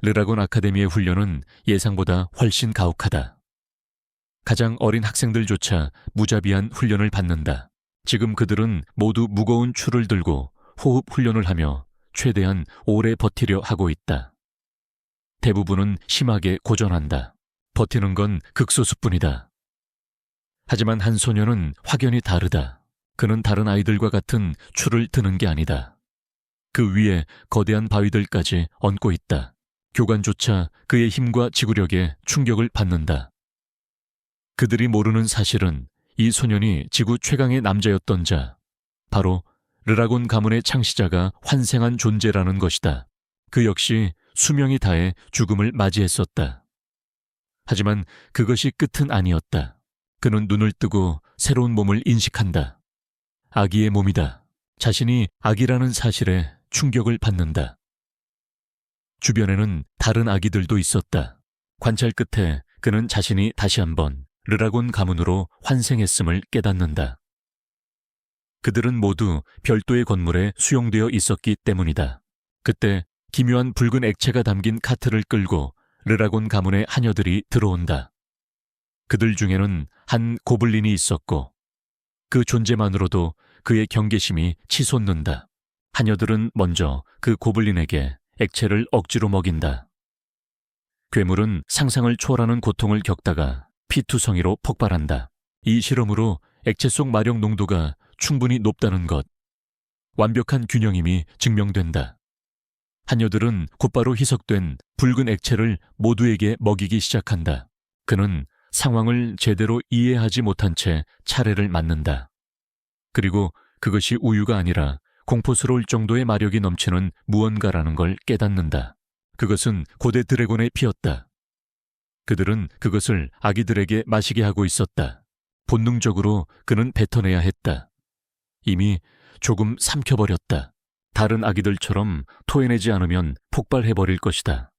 르라곤 아카데미의 훈련은 예상보다 훨씬 가혹하다. 가장 어린 학생들조차 무자비한 훈련을 받는다. 지금 그들은 모두 무거운 추를 들고 호흡 훈련을 하며 최대한 오래 버티려 하고 있다. 대부분은 심하게 고전한다. 버티는 건 극소수뿐이다. 하지만 한 소녀는 확연히 다르다. 그는 다른 아이들과 같은 추를 드는 게 아니다. 그 위에 거대한 바위들까지 얹고 있다. 교관조차 그의 힘과 지구력에 충격을 받는다. 그들이 모르는 사실은 이 소년이 지구 최강의 남자였던 자, 바로 르라곤 가문의 창시자가 환생한 존재라는 것이다. 그 역시 수명이 다해 죽음을 맞이했었다. 하지만 그것이 끝은 아니었다. 그는 눈을 뜨고 새로운 몸을 인식한다. 아기의 몸이다. 자신이 아기라는 사실에 충격을 받는다. 주변에는 다른 아기들도 있었다. 관찰 끝에 그는 자신이 다시 한번 르라곤 가문으로 환생했음을 깨닫는다. 그들은 모두 별도의 건물에 수용되어 있었기 때문이다. 그때 기묘한 붉은 액체가 담긴 카트를 끌고 르라곤 가문의 하녀들이 들어온다. 그들 중에는 한 고블린이 있었고 그 존재만으로도 그의 경계심이 치솟는다. 하녀들은 먼저 그 고블린에게 액체를 억지로 먹인다. 괴물은 상상을 초월하는 고통을 겪다가 피투성이로 폭발한다. 이 실험으로 액체 속 마력 농도가 충분히 높다는 것, 완벽한 균형임이 증명된다. 하녀들은 곧바로 희석된 붉은 액체를 모두에게 먹이기 시작한다. 그는 상황을 제대로 이해하지 못한 채 차례를 맞는다. 그리고 그것이 우유가 아니라 공포스러울 정도의 마력이 넘치는 무언가라는 걸 깨닫는다. 그것은 고대 드래곤의 피였다. 그들은 그것을 아기들에게 마시게 하고 있었다. 본능적으로 그는 뱉어내야 했다. 이미 조금 삼켜버렸다. 다른 아기들처럼 토해내지 않으면 폭발해버릴 것이다.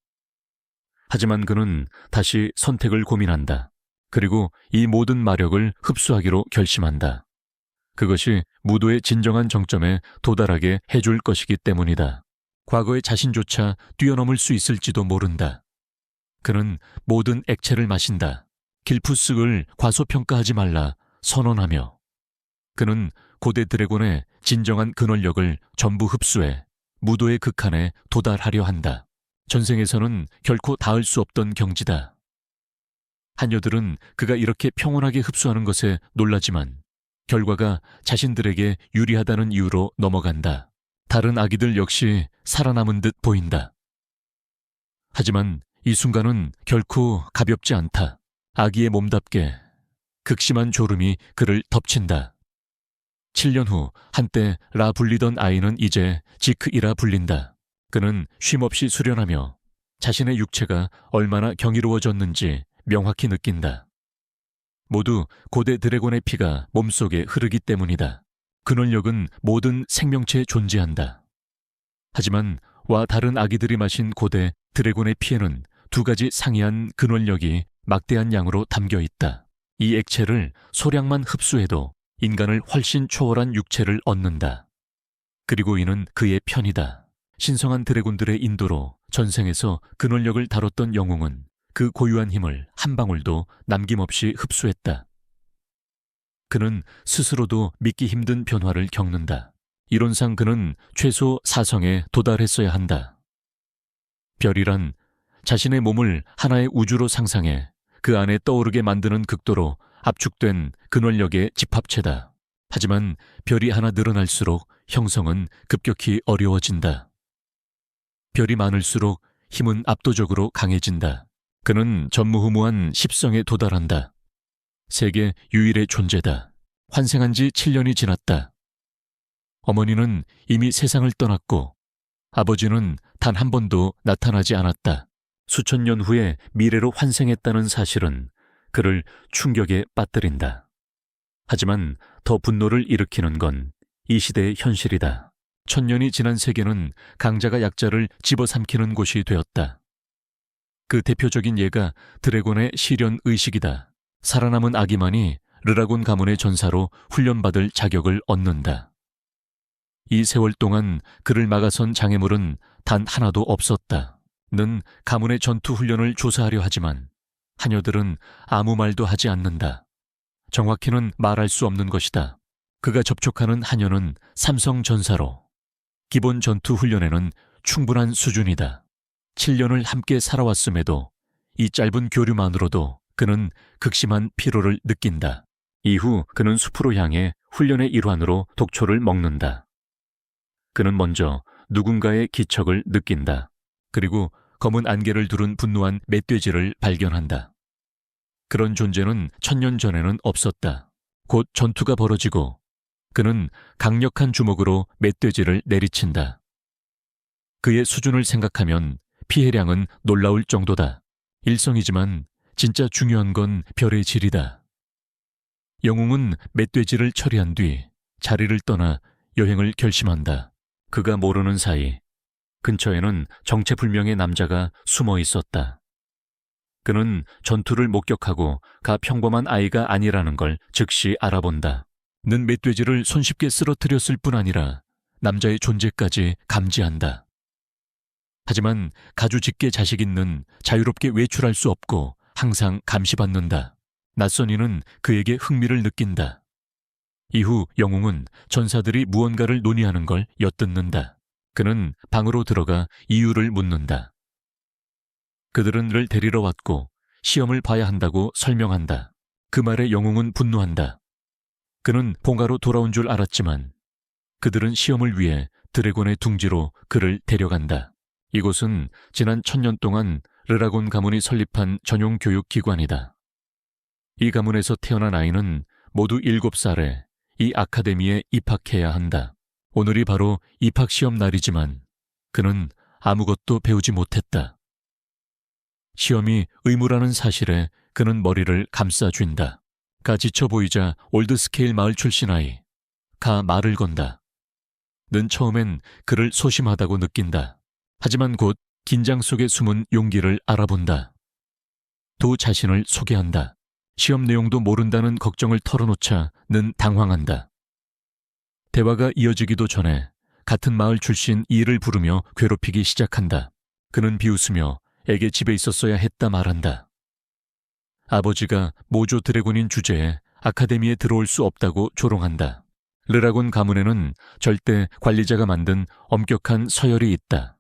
하지만 그는 다시 선택을 고민한다. 그리고 이 모든 마력을 흡수하기로 결심한다. 그것이 무도의 진정한 정점에 도달하게 해줄 것이기 때문이다. 과거의 자신조차 뛰어넘을 수 있을지도 모른다. 그는 모든 액체를 마신다. 길푸스을 과소평가하지 말라 선언하며 그는 고대 드래곤의 진정한 근원력을 전부 흡수해 무도의 극한에 도달하려 한다. 전생에서는 결코 닿을 수 없던 경지다. 하녀들은 그가 이렇게 평온하게 흡수하는 것에 놀라지만 결과가 자신들에게 유리하다는 이유로 넘어간다. 다른 아기들 역시 살아남은 듯 보인다. 하지만 이 순간은 결코 가볍지 않다. 아기의 몸답게 극심한 졸음이 그를 덮친다. 7년 후 한때 라 불리던 아이는 이제 지크이라 불린다. 그는 쉼없이 수련하며 자신의 육체가 얼마나 경이로워졌는지 명확히 느낀다. 모두 고대 드래곤의 피가 몸속에 흐르기 때문이다. 근원력은 모든 생명체에 존재한다. 하지만 와 다른 아기들이 마신 고대 드래곤의 피에는 두 가지 상이한 근원력이 막대한 양으로 담겨 있다. 이 액체를 소량만 흡수해도 인간을 훨씬 초월한 육체를 얻는다. 그리고 이는 그의 편이다. 신성한 드래곤들의 인도로 전생에서 근원력을 다뤘던 영웅은 그 고유한 힘을 한 방울도 남김없이 흡수했다. 그는 스스로도 믿기 힘든 변화를 겪는다. 이론상 그는 최소 4성에 도달했어야 한다. 별이란 자신의 몸을 하나의 우주로 상상해 그 안에 떠오르게 만드는 극도로 압축된 근원력의 집합체다. 하지만 별이 하나 늘어날수록 형성은 급격히 어려워진다. 별이 많을수록 힘은 압도적으로 강해진다. 그는 전무후무한 10성에 도달한다. 세계 유일의 존재다. 환생한 지 7년이 지났다. 어머니는 이미 세상을 떠났고 아버지는 단 한 번도 나타나지 않았다. 수천 년 후에 미래로 환생했다는 사실은 그를 충격에 빠뜨린다. 하지만 더 분노를 일으키는 건 이 시대의 현실이다. 1000년이 지난 세계는 강자가 약자를 집어삼키는 곳이 되었다. 그 대표적인 예가 드래곤의 시련 의식이다. 살아남은 아기만이 르라곤 가문의 전사로 훈련받을 자격을 얻는다. 이 세월 동안 그를 막아선 장애물은 단 하나도 없었다. 는 가문의 전투 훈련을 조사하려 하지만 하녀들은 아무 말도 하지 않는다. 정확히는 말할 수 없는 것이다. 그가 접촉하는 하녀는 삼성 전사로. 기본 전투 훈련에는 충분한 수준이다. 7년을 함께 살아왔음에도 이 짧은 교류만으로도 그는 극심한 피로를 느낀다. 이후 그는 숲으로 향해 훈련의 일환으로 독초를 먹는다. 그는 먼저 누군가의 기척을 느낀다. 그리고 검은 안개를 두른 분노한 멧돼지를 발견한다. 그런 존재는 1000년 전에는 없었다. 곧 전투가 벌어지고 그는 강력한 주먹으로 멧돼지를 내리친다. 그의 수준을 생각하면 피해량은 놀라울 정도다. 일성이지만 진짜 중요한 건 별의 질이다. 영웅은 멧돼지를 처리한 뒤 자리를 떠나 여행을 결심한다. 그가 모르는 사이 근처에는 정체불명의 남자가 숨어 있었다. 그는 전투를 목격하고 평범한 아이가 아니라는 걸 즉시 알아본다. 는 멧돼지를 손쉽게 쓰러뜨렸을 뿐 아니라 남자의 존재까지 감지한다. 하지만 가주직계 자식인는 자유롭게 외출할 수 없고 항상 감시받는다. 낯선 이는 그에게 흥미를 느낀다. 이후 영웅은 전사들이 무언가를 논의하는 걸 엿듣는다. 그는 방으로 들어가 이유를 묻는다. 그들은 를 데리러 왔고 시험을 봐야 한다고 설명한다. 그 말에 영웅은 분노한다. 그는 봉하로 돌아온 줄 알았지만 그들은 시험을 위해 드래곤의 둥지로 그를 데려간다. 이곳은 지난 1000년 동안 르라곤 가문이 설립한 전용 교육기관이다. 이 가문에서 태어난 아이는 모두 7살에 이 아카데미에 입학해야 한다. 오늘이 바로 입학시험 날이지만 그는 아무것도 배우지 못했다. 시험이 의무라는 사실에 그는 머리를 감싸쥔다. 가 지쳐 보이자 올드스케일 마을 출신 아이, 가 말을 건다. 는 처음엔 그를 소심하다고 느낀다. 하지만 곧 긴장 속에 숨은 용기를 알아본다. 두 자신을 소개한다. 시험 내용도 모른다는 걱정을 털어놓자 는 당황한다. 대화가 이어지기도 전에 같은 마을 출신 이를 부르며 괴롭히기 시작한다. 그는 비웃으며 애게 집에 있었어야 했다 말한다. 아버지가 모조 드래곤인 주제에 아카데미에 들어올 수 없다고 조롱한다. 르라곤 가문에는 절대 관리자가 만든 엄격한 서열이 있다.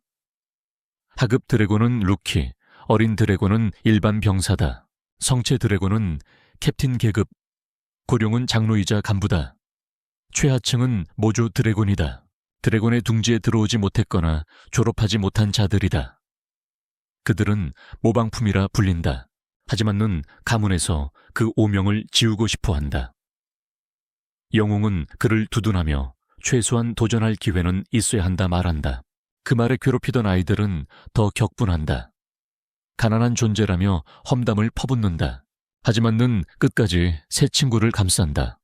하급 드래곤은 루키, 어린 드래곤은 일반 병사다. 성체 드래곤은 캡틴 계급, 고룡은 장로이자 간부다. 최하층은 모조 드래곤이다. 드래곤의 둥지에 들어오지 못했거나 졸업하지 못한 자들이다. 그들은 모방품이라 불린다. 하지만 는 가문에서 그 오명을 지우고 싶어 한다. 영웅은 그를 두둔하며 최소한 도전할 기회는 있어야 한다 말한다. 그 말에 괴롭히던 아이들은 더 격분한다. 가난한 존재라며 험담을 퍼붓는다. 하지만 는 끝까지 새 친구를 감싼다.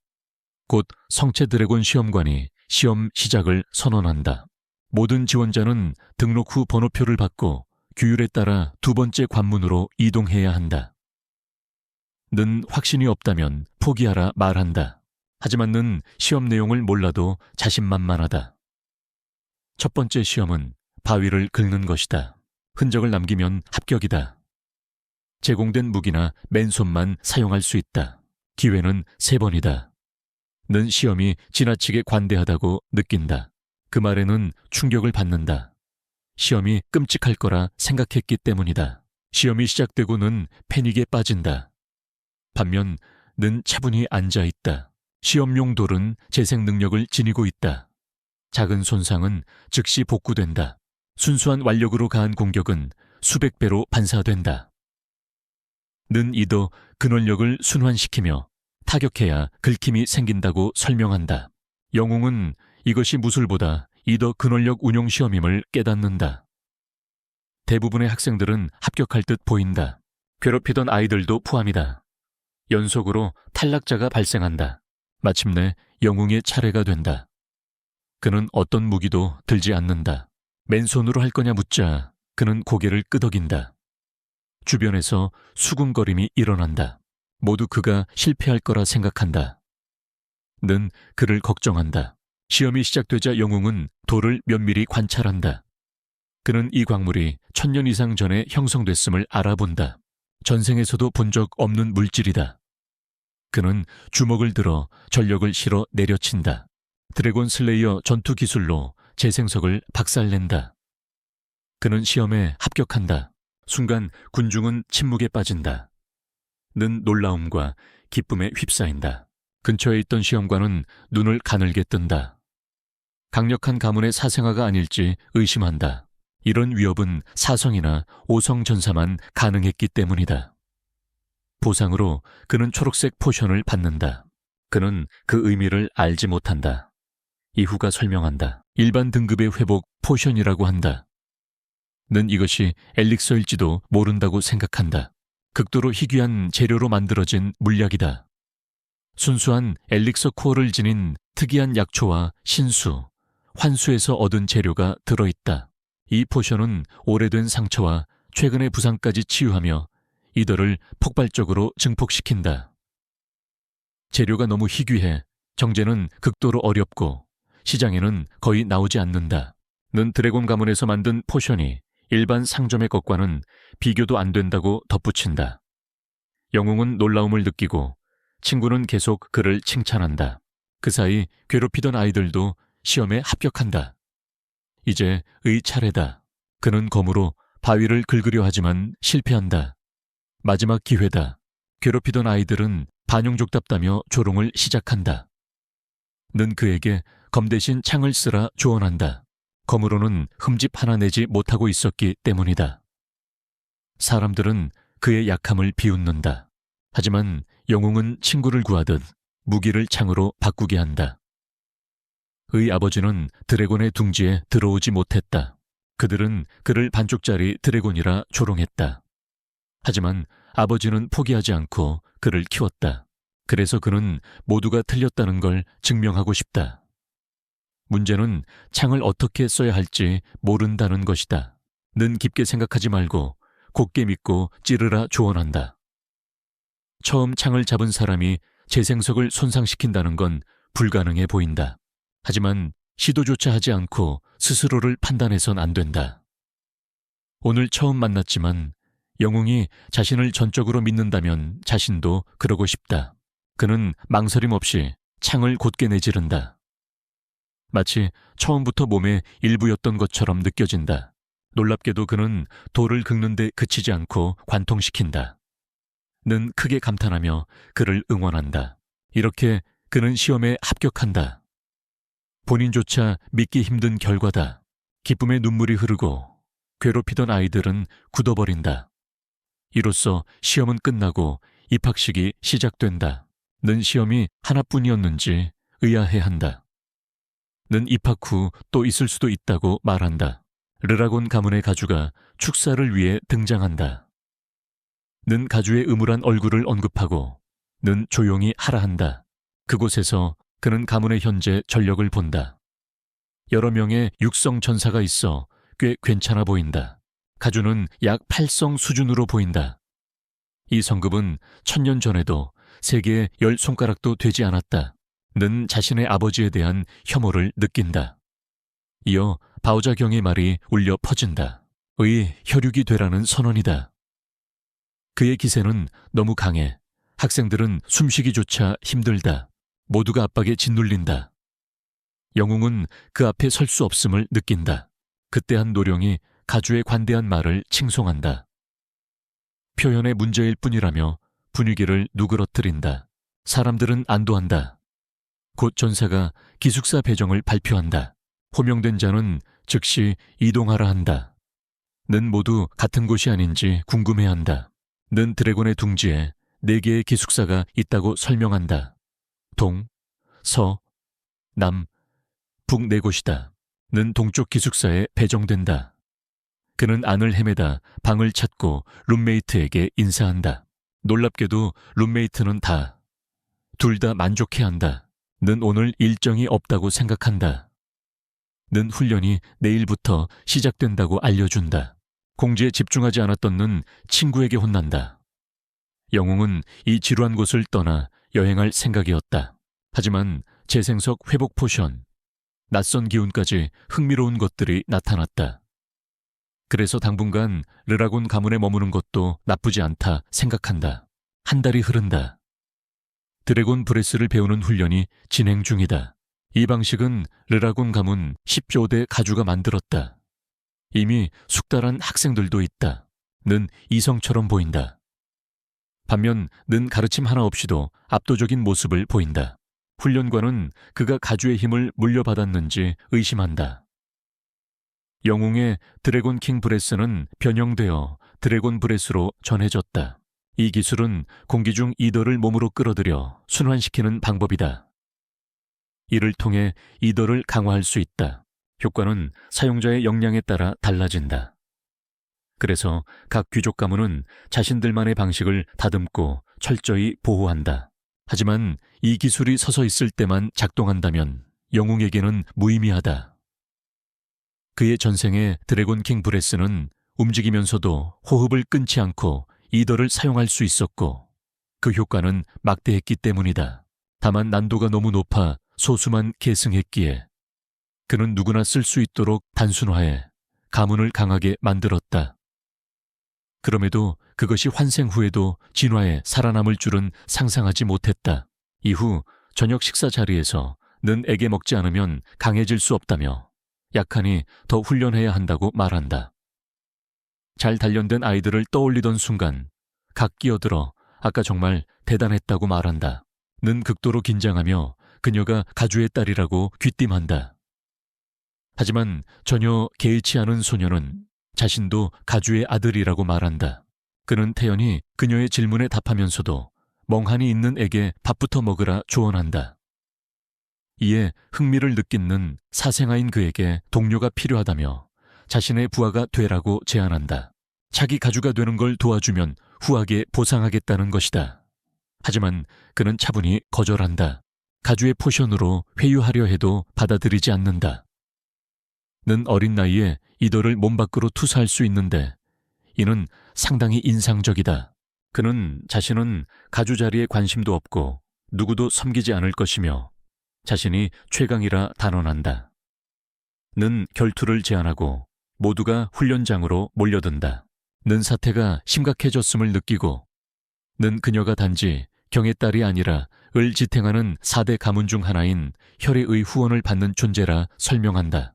곧 성체 드래곤 시험관이 시험 시작을 선언한다. 모든 지원자는 등록 후 번호표를 받고 규율에 따라 두 번째 관문으로 이동해야 한다. 는 확신이 없다면 포기하라 말한다. 하지만 는 시험 내용을 몰라도 자신만만하다. 첫 번째 시험은 바위를 긁는 것이다. 흔적을 남기면 합격이다. 제공된 무기나 맨손만 사용할 수 있다. 기회는 3번이다. 는 시험이 지나치게 관대하다고 느낀다. 그 말에는 충격을 받는다. 시험이 끔찍할 거라 생각했기 때문이다. 시험이 시작되고는 패닉에 빠진다. 반면 는 차분히 앉아있다. 시험용 돌은 재생 능력을 지니고 있다. 작은 손상은 즉시 복구된다. 순수한 완력으로 가한 공격은 수백 배로 반사된다. 는 이도 근원력을 순환시키며 타격해야 긁힘이 생긴다고 설명한다. 영웅은 이것이 무술보다 이더 근원력 운용 시험임을 깨닫는다. 대부분의 학생들은 합격할 듯 보인다. 괴롭히던 아이들도 포함이다. 연속으로 탈락자가 발생한다. 마침내 영웅의 차례가 된다. 그는 어떤 무기도 들지 않는다. 맨손으로 할 거냐 묻자 그는 고개를 끄덕인다. 주변에서 수군거림이 일어난다. 모두 그가 실패할 거라 생각한다. 는 그를 걱정한다. 시험이 시작되자 영웅은 돌을 면밀히 관찰한다. 그는 이 광물이 1000년 이상 전에 형성됐음을 알아본다. 전생에서도 본 적 없는 물질이다. 그는 주먹을 들어 전력을 실어 내려친다. 드래곤 슬레이어 전투 기술로 재생석을 박살낸다. 그는 시험에 합격한다. 순간 군중은 침묵에 빠진다. 는 놀라움과 기쁨에 휩싸인다. 근처에 있던 시험관은 눈을 가늘게 뜬다. 강력한 가문의 사생아가 아닐지 의심한다. 이런 위협은 사성이나 오성 전사만 가능했기 때문이다. 보상으로 그는 초록색 포션을 받는다. 그는 그 의미를 알지 못한다. 이후가 설명한다. 일반 등급의 회복 포션이라고 한다. 는 이것이 엘릭서일지도 모른다고 생각한다. 극도로 희귀한 재료로 만들어진 물약이다. 순수한 엘릭서 코어를 지닌 특이한 약초와 신수, 환수에서 얻은 재료가 들어있다. 이 포션은 오래된 상처와 최근의 부상까지 치유하며 이들을 폭발적으로 증폭시킨다. 재료가 너무 희귀해 정제는 극도로 어렵고 시장에는 거의 나오지 않는다. 는 드래곤 가문에서 만든 포션이 일반 상점의 것과는 비교도 안 된다고 덧붙인다. 영웅은 놀라움을 느끼고 친구는 계속 그를 칭찬한다. 그 사이 괴롭히던 아이들도 시험에 합격한다. 이제 의 차례다. 그는 검으로 바위를 긁으려 하지만 실패한다. 마지막 기회다. 괴롭히던 아이들은 반용족답다며 조롱을 시작한다. 는 그에게 검 대신 창을 쓰라 조언한다. 검으로는 흠집 하나 내지 못하고 있었기 때문이다. 사람들은 그의 약함을 비웃는다. 하지만 영웅은 친구를 구하듯 무기를 창으로 바꾸게 한다. 의 아버지는 드래곤의 둥지에 들어오지 못했다. 그들은 그를 반쪽짜리 드래곤이라 조롱했다. 하지만 아버지는 포기하지 않고 그를 키웠다. 그래서 그는 모두가 틀렸다는 걸 증명하고 싶다. 문제는 창을 어떻게 써야 할지 모른다는 것이다. 는 깊게 생각하지 말고 곧게 믿고 찌르라 조언한다. 처음 창을 잡은 사람이 재생석을 손상시킨다는 건 불가능해 보인다. 하지만 시도조차 하지 않고 스스로를 판단해선 안 된다. 오늘 처음 만났지만 영웅이 자신을 전적으로 믿는다면 자신도 그러고 싶다. 그는 망설임 없이 창을 곧게 내지른다. 마치 처음부터 몸의 일부였던 것처럼 느껴진다. 놀랍게도 그는 돌을 긁는 데 그치지 않고 관통시킨다. 는 크게 감탄하며 그를 응원한다. 이렇게 그는 시험에 합격한다. 본인조차 믿기 힘든 결과다. 기쁨의 눈물이 흐르고 괴롭히던 아이들은 굳어버린다. 이로써 시험은 끝나고 입학식이 시작된다. 는 시험이 하나뿐이었는지 의아해한다. 는 입학 후 또 있을 수도 있다고 말한다. 르라곤 가문의 가주가 축사를 위해 등장한다. 는 가주의 음울한 얼굴을 언급하고 는 조용히 하라 한다. 그곳에서 그는 가문의 현재 전력을 본다. 여러 명의 육성 전사가 있어 꽤 괜찮아 보인다. 가주는 약 8성 수준으로 보인다. 이 성급은 1000년 전에도 세계에 10손가락도 되지 않았다. 는 자신의 아버지에 대한 혐오를 느낀다. 이어 바오자경의 말이 울려 퍼진다. 의 혈육이 되라는 선언이다. 그의 기세는 너무 강해. 학생들은 숨쉬기조차 힘들다. 모두가 압박에 짓눌린다. 영웅은 그 앞에 설 수 없음을 느낀다. 그때 한 노령이 가주의 관대한 말을 칭송한다. 표현의 문제일 뿐이라며 분위기를 누그러뜨린다. 사람들은 안도한다. 곧 전사가 기숙사 배정을 발표한다. 호명된 자는 즉시 이동하라 한다. 는 모두 같은 곳이 아닌지 궁금해한다. 는 드래곤의 둥지에 4개의 기숙사가 있다고 설명한다. 동, 서, 남, 북 4곳이다. 는 동쪽 기숙사에 배정된다. 그는 안을 헤매다 방을 찾고 룸메이트에게 인사한다. 놀랍게도 룸메이트는 둘 다 만족해한다. 는 오늘 일정이 없다고 생각한다. 는 훈련이 내일부터 시작된다고 알려준다. 공지에 집중하지 않았던 는 친구에게 혼난다. 영웅은 이 지루한 곳을 떠나 여행할 생각이었다. 하지만 재생석 회복 포션, 낯선 기운까지 흥미로운 것들이 나타났다. 그래서 당분간 르라곤 가문에 머무는 것도 나쁘지 않다 생각한다. 한 달이 흐른다. 드래곤 브레스를 배우는 훈련이 진행 중이다. 이 방식은 르라곤 가문 10조대 가주가 만들었다. 이미 숙달한 학생들도 있다. 는 이성처럼 보인다. 반면 는 가르침 하나 없이도 압도적인 모습을 보인다. 훈련관은 그가 가주의 힘을 물려받았는지 의심한다. 영웅의 드래곤 킹 브레스는 변형되어 드래곤 브레스로 전해졌다. 이 기술은 공기 중 이더를 몸으로 끌어들여 순환시키는 방법이다. 이를 통해 이더를 강화할 수 있다. 효과는 사용자의 역량에 따라 달라진다. 그래서 각 귀족 가문은 자신들만의 방식을 다듬고 철저히 보호한다. 하지만 이 기술이 서서 있을 때만 작동한다면 영웅에게는 무의미하다. 그의 전생의 드래곤 킹 브레스는 움직이면서도 호흡을 끊지 않고 이더를 사용할 수 있었고 그 효과는 막대했기 때문이다. 다만 난도가 너무 높아 소수만 계승했기에 그는 누구나 쓸 수 있도록 단순화해 가문을 강하게 만들었다. 그럼에도 그것이 환생 후에도 진화해 살아남을 줄은 상상하지 못했다. 이후 저녁 식사 자리에서 는 애게 먹지 않으면 강해질 수 없다며 약하니 더 훈련해야 한다고 말한다. 잘 단련된 아이들을 떠올리던 순간 각 끼어들어 아까 정말 대단했다고 말한다. 는 극도로 긴장하며 그녀가 가주의 딸이라고 귀띔한다. 하지만 전혀 개의치 않은 소녀는 자신도 가주의 아들이라고 말한다. 그는 태연히 그녀의 질문에 답하면서도 멍하니 있는 애게 밥부터 먹으라 조언한다. 이에 흥미를 느끼는 사생아인 그에게 동료가 필요하다며 자신의 부하가 되라고 제안한다. 자기 가주가 되는 걸 도와주면 후하게 보상하겠다는 것이다. 하지만 그는 차분히 거절한다. 가주의 포션으로 회유하려 해도 받아들이지 않는다. 는 어린 나이에 이더를 몸 밖으로 투사할 수 있는데 이는 상당히 인상적이다. 그는 자신은 가주 자리에 관심도 없고 누구도 섬기지 않을 것이며 자신이 최강이라 단언한다. 는 결투를 제안하고 모두가 훈련장으로 몰려든다. 는 사태가 심각해졌음을 느끼고 는 그녀가 단지 경의 딸이 아니라 을 지탱하는 4대 가문 중 하나인 혈의 후원을 받는 존재라 설명한다.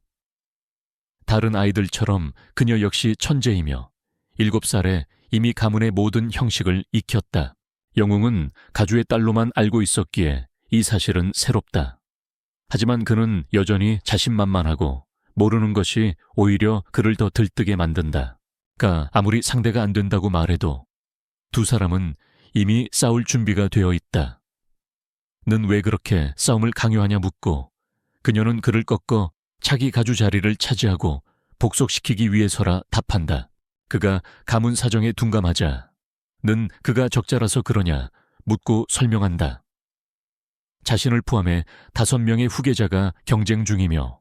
다른 아이들처럼 그녀 역시 천재이며 7살에 이미 가문의 모든 형식을 익혔다. 영웅은 가주의 딸로만 알고 있었기에 이 사실은 새롭다. 하지만 그는 여전히 자신만만하고 모르는 것이 오히려 그를 더 들뜨게 만든다. 그가 아무리 상대가 안 된다고 말해도 두 사람은 이미 싸울 준비가 되어 있다. 는 왜 그렇게 싸움을 강요하냐 묻고 그녀는 그를 꺾어 차기 가주 자리를 차지하고 복속시키기 위해서라 답한다. 그가 가문 사정에 둔감하자 는 그가 적자라서 그러냐 묻고 설명한다. 자신을 포함해 5명의 후계자가 경쟁 중이며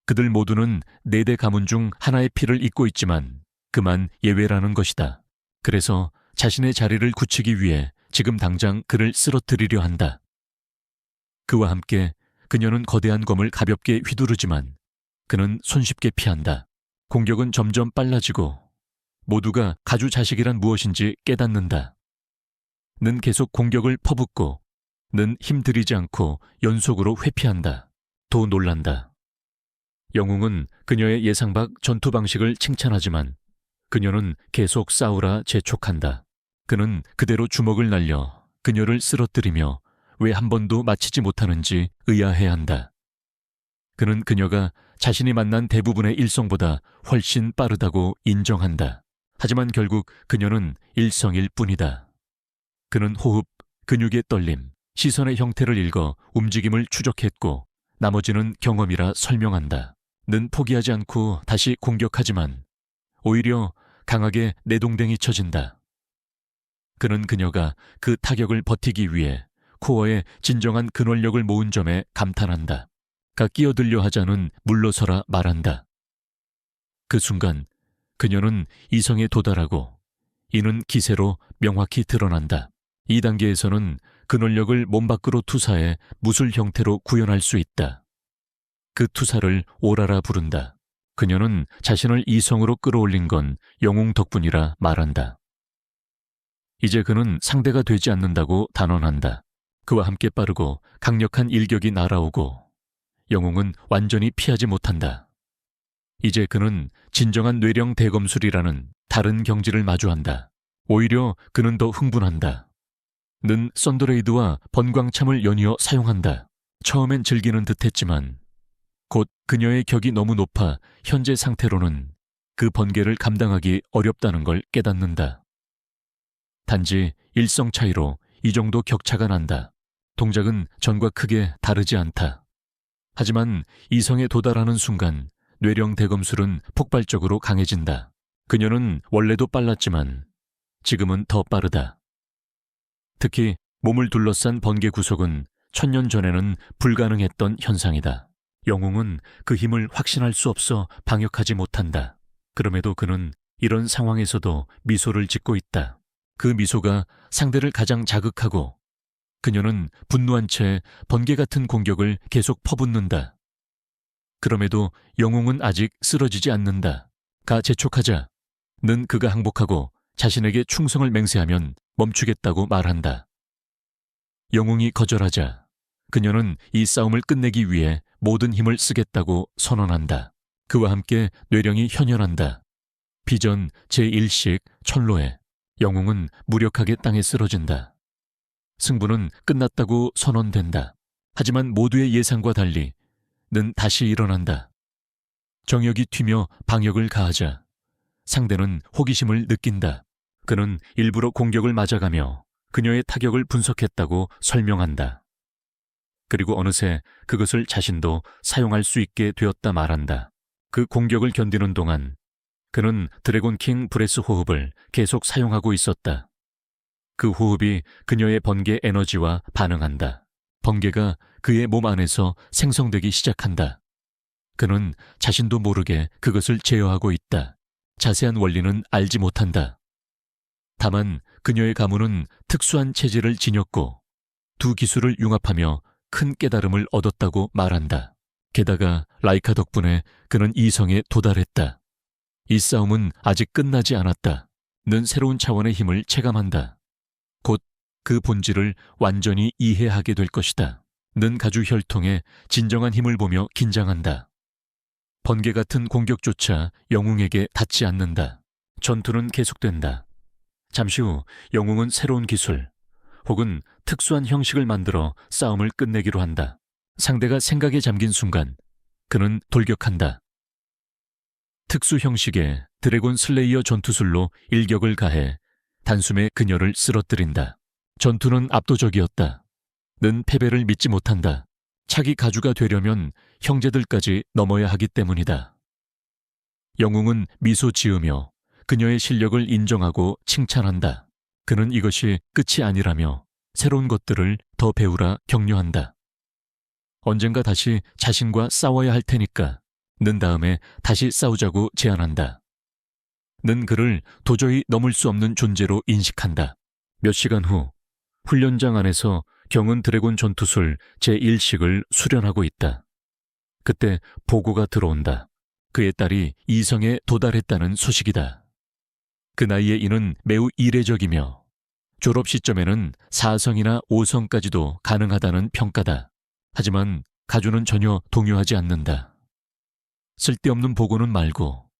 그들 모두는 4대 가문 중 하나의 피를 잇고 있지만 그만 예외라는 것이다. 그래서 자신의 자리를 굳히기 위해 지금 당장 그를 쓰러뜨리려 한다. 그와 함께 그녀는 거대한 검을 가볍게 휘두르지만 그는 손쉽게 피한다. 공격은 점점 빨라지고 모두가 가주 자식이란 무엇인지 깨닫는다. 는 계속 공격을 퍼붓고 는 힘들이지 않고 연속으로 회피한다. 더 놀란다. 영웅은 그녀의 예상 밖 전투 방식을 칭찬하지만 그녀는 계속 싸우라 재촉한다. 그는 그대로 주먹을 날려 그녀를 쓰러뜨리며 왜 한 번도 맞히지 못하는지 의아해한다. 그는 그녀가 자신이 만난 대부분의 일성보다 훨씬 빠르다고 인정한다. 하지만 결국 그녀는 일성일 뿐이다. 그는 호흡, 근육의 떨림, 시선의 형태를 읽어 움직임을 추적했고 나머지는 경험이라 설명한다. 는 포기하지 않고 다시 공격하지만 오히려 강하게 내동댕이 쳐진다. 그는 그녀가 그 타격을 버티기 위해 코어에 진정한 근원력을 모은 점에 감탄한다. 가 끼어들려 하자는 물러서라 말한다. 그 순간 그녀는 이성에 도달하고 이는 기세로 명확히 드러난다. 이 단계에서는 근원력을 몸 밖으로 투사해 무술 형태로 구현할 수 있다. 그 투사를 오라라 부른다. 그녀는 자신을 이성으로 끌어올린 건 영웅 덕분이라 말한다. 이제 그는 상대가 되지 않는다고 단언한다. 그와 함께 빠르고 강력한 일격이 날아오고 영웅은 완전히 피하지 못한다. 이제 그는 진정한 뇌령 대검술이라는 다른 경지를 마주한다. 오히려 그는 더 흥분한다. 는 썬더레이드와 번광참을 연이어 사용한다. 처음엔 즐기는 듯했지만 곧 그녀의 격이 너무 높아 현재 상태로는 그 번개를 감당하기 어렵다는 걸 깨닫는다. 단지 일성 차이로 이 정도 격차가 난다. 동작은 전과 크게 다르지 않다. 하지만 이성에 도달하는 순간 뇌령 대검술은 폭발적으로 강해진다. 그녀는 원래도 빨랐지만 지금은 더 빠르다. 특히 몸을 둘러싼 번개 구속은 천년 전에는 불가능했던 현상이다. 영웅은 그 힘을 확신할 수 없어 방역하지 못한다. 그럼에도 그는 이런 상황에서도 미소를 짓고 있다. 그 미소가 상대를 가장 자극하고 그녀는 분노한 채 번개 같은 공격을 계속 퍼붓는다. 그럼에도 영웅은 아직 쓰러지지 않는다. 가 재촉하자 는 그가 항복하고 자신에게 충성을 맹세하면 멈추겠다고 말한다. 영웅이 거절하자 그녀는 이 싸움을 끝내기 위해 모든 힘을 쓰겠다고 선언한다. 그와 함께 뇌령이 현현한다. 비전 제1식 천로에 영웅은 무력하게 땅에 쓰러진다. 승부는 끝났다고 선언된다. 하지만 모두의 예상과 달리 는 다시 일어난다. 정역이 튀며 방역을 가하자 상대는 호기심을 느낀다. 그는 일부러 공격을 맞아가며 그녀의 타격을 분석했다고 설명한다. 그리고 어느새 그것을 자신도 사용할 수 있게 되었다 말한다. 그 공격을 견디는 동안 그는 드래곤킹 브레스 호흡을 계속 사용하고 있었다. 그 호흡이 그녀의 번개 에너지와 반응한다. 번개가 그의 몸 안에서 생성되기 시작한다. 그는 자신도 모르게 그것을 제어하고 있다. 자세한 원리는 알지 못한다. 다만 그녀의 가문은 특수한 체질을 지녔고 두 기술을 융합하며 큰 깨달음을 얻었다고 말한다. 게다가 라이카 덕분에 그는 이성에 도달했다. 이 싸움은 아직 끝나지 않았다. 는 새로운 차원의 힘을 체감한다. 곧 그 본질을 완전히 이해하게 될 것이다. 는 가주 혈통의 진정한 힘을 보며 긴장한다. 번개 같은 공격조차 영웅에게 닿지 않는다. 전투는 계속된다. 잠시 후 영웅은 새로운 기술 혹은 특수한 형식을 만들어 싸움을 끝내기로 한다. 상대가 생각에 잠긴 순간 그는 돌격한다. 특수 형식의 드래곤 슬레이어 전투술로 일격을 가해 단숨에 그녀를 쓰러뜨린다. 전투는 압도적이었다. 는 패배를 믿지 못한다. 차기 가주가 되려면 형제들까지 넘어야 하기 때문이다. 영웅은 미소 지으며 그녀의 실력을 인정하고 칭찬한다. 그는 이것이 끝이 아니라며 새로운 것들을 더 배우라 격려한다. 언젠가 다시 자신과 싸워야 할 테니까 는 다음에 다시 싸우자고 제안한다. 는 그를 도저히 넘을 수 없는 존재로 인식한다. 몇 시간 후 훈련장 안에서 경은 드래곤 전투술 제1식을 수련하고 있다. 그때 보고가 들어온다. 그의 딸이 이성에 도달했다는 소식이다. 그 나이에 이는 매우 이례적이며 졸업 시점에는 4성이나 5성까지도 가능하다는 평가다. 하지만 가주는 전혀 동요하지 않는다. 쓸데없는 보고는 말고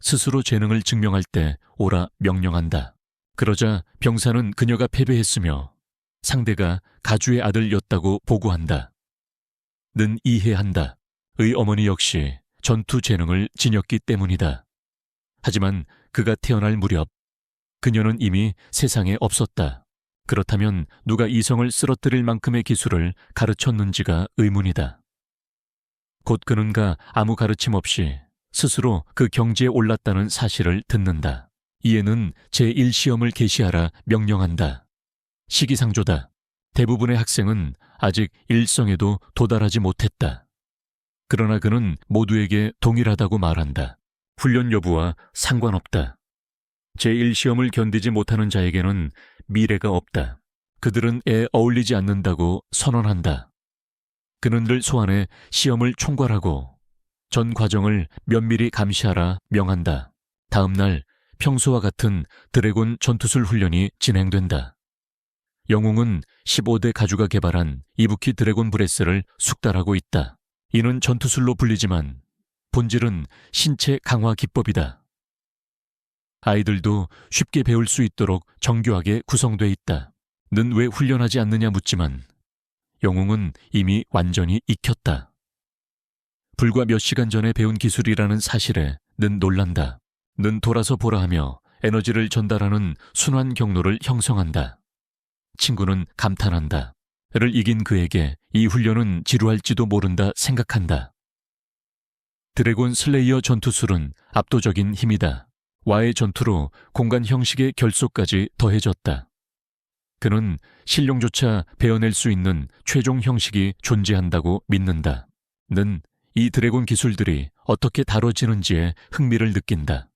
스스로 재능을 증명할 때 오라 명령한다. 그러자 병사는 그녀가 패배했으며 상대가 가주의 아들이었다고 보고한다. 는 이해한다. 의 어머니 역시 전투 재능을 지녔기 때문이다. 하지만 그가 태어날 무렵 그녀는 이미 세상에 없었다. 그렇다면 누가 이성을 쓰러뜨릴 만큼의 기술을 가르쳤는지가 의문이다. 곧 그는가 아무 가르침 없이 스스로 그 경지에 올랐다는 사실을 듣는다. 이에는 제1시험을 개시하라 명령한다. 시기상조다. 대부분의 학생은 아직 일성에도 도달하지 못했다. 그러나 그는 모두에게 동일하다고 말한다. 훈련 여부와 상관없다. 제1시험을 견디지 못하는 자에게는 미래가 없다. 그들은 애 어울리지 않는다고 선언한다. 그는 늘 소환해 시험을 총괄하고 전 과정을 면밀히 감시하라 명한다. 다음 날 평소와 같은 드래곤 전투술 훈련이 진행된다. 영웅은 15대 가주가 개발한 이부키 드래곤 브레스를 숙달하고 있다. 이는 전투술로 불리지만 본질은 신체 강화 기법이다. 아이들도 쉽게 배울 수 있도록 정교하게 구성돼 있다. 는 왜 훈련하지 않느냐 묻지만 영웅은 이미 완전히 익혔다. 불과 몇 시간 전에 배운 기술이라는 사실에 는 놀란다. 는 돌아서 보라 하며 에너지를 전달하는 순환 경로를 형성한다. 친구는 감탄한다. 를 이긴 그에게 이 훈련은 지루할지도 모른다 생각한다. 드래곤 슬레이어 전투술은 압도적인 힘이다. 와의 전투로 공간 형식의 결속까지 더해졌다. 그는 신룡조차 베어낼 수 있는 최종 형식이 존재한다고 믿는다. 는 이 드래곤 기술들이 어떻게 다뤄지는지에 흥미를 느낀다.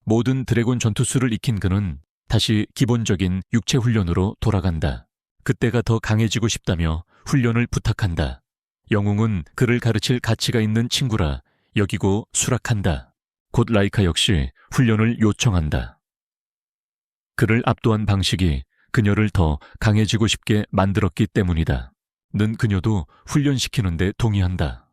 모든 드래곤 전투술을 익힌 그는 다시 기본적인 육체 훈련으로 돌아간다. 그때가 더 강해지고 싶다며 훈련을 부탁한다. 영웅은 그를 가르칠 가치가 있는 친구라 여기고 수락한다. 곧 라이카 역시 훈련을 요청한다. 그를 압도한 방식이 그녀를 더 강해지고 싶게 만들었기 때문이다. 는 그녀도 훈련시키는데 동의한다.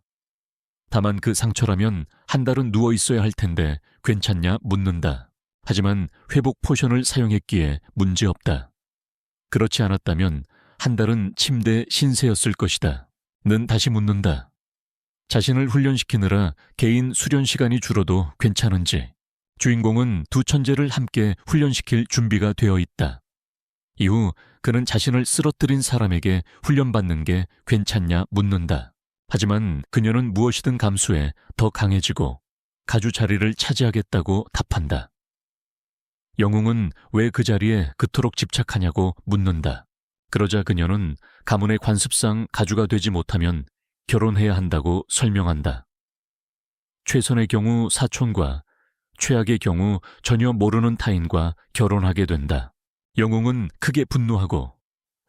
다만 그 상처라면 한 달은 누워 있어야 할 텐데 괜찮냐 묻는다. 하지만 회복 포션을 사용했기에 문제없다. 그렇지 않았다면 한 달은 침대 신세였을 것이다. 는 다시 묻는다. 자신을 훈련시키느라 개인 수련 시간이 줄어도 괜찮은지. 주인공은 두 천재를 함께 훈련시킬 준비가 되어 있다. 이후 그는 자신을 쓰러뜨린 사람에게 훈련받는 게 괜찮냐 묻는다. 하지만 그녀는 무엇이든 감수해 더 강해지고 가주 자리를 차지하겠다고 답한다. 영웅은 왜 그 자리에 그토록 집착하냐고 묻는다. 그러자 그녀는 가문의 관습상 가주가 되지 못하면 결혼해야 한다고 설명한다. 최선의 경우 사촌과 최악의 경우 전혀 모르는 타인과 결혼하게 된다. 영웅은 크게 분노하고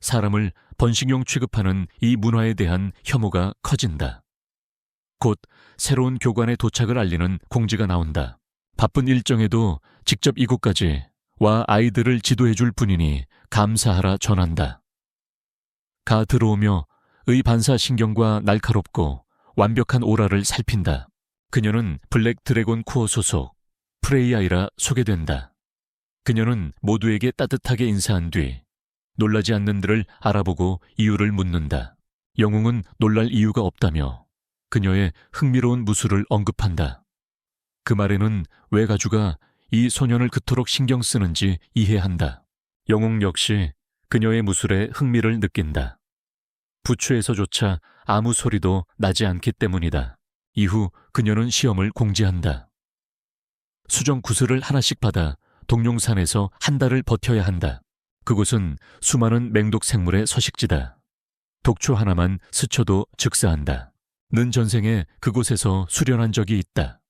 사람을 번식용 취급하는 이 문화에 대한 혐오가 커진다. 곧 새로운 교관의 도착을 알리는 공지가 나온다. 바쁜 일정에도 직접 이곳까지 와 아이들을 지도해줄 분이니 감사하라 전한다. 가 들어오며 의 반사신경과 날카롭고 완벽한 오라를 살핀다. 그녀는 블랙 드래곤 코어 소속 프레이아이라 소개된다. 그녀는 모두에게 따뜻하게 인사한 뒤 놀라지 않는들을 알아보고 이유를 묻는다. 영웅은 놀랄 이유가 없다며 그녀의 흥미로운 무술을 언급한다. 그 말에는 왜 가주가 이 소년을 그토록 신경 쓰는지 이해한다. 영웅 역시 그녀의 무술에 흥미를 느낀다. 부추에서조차 아무 소리도 나지 않기 때문이다. 이후 그녀는 시험을 공지한다. 수정 구슬을 하나씩 받아 동룡산에서 한 달을 버텨야 한다. 그곳은 수많은 맹독 생물의 서식지다. 독초 하나만 스쳐도 즉사한다. 는 전생에 그곳에서 수련한 적이 있다.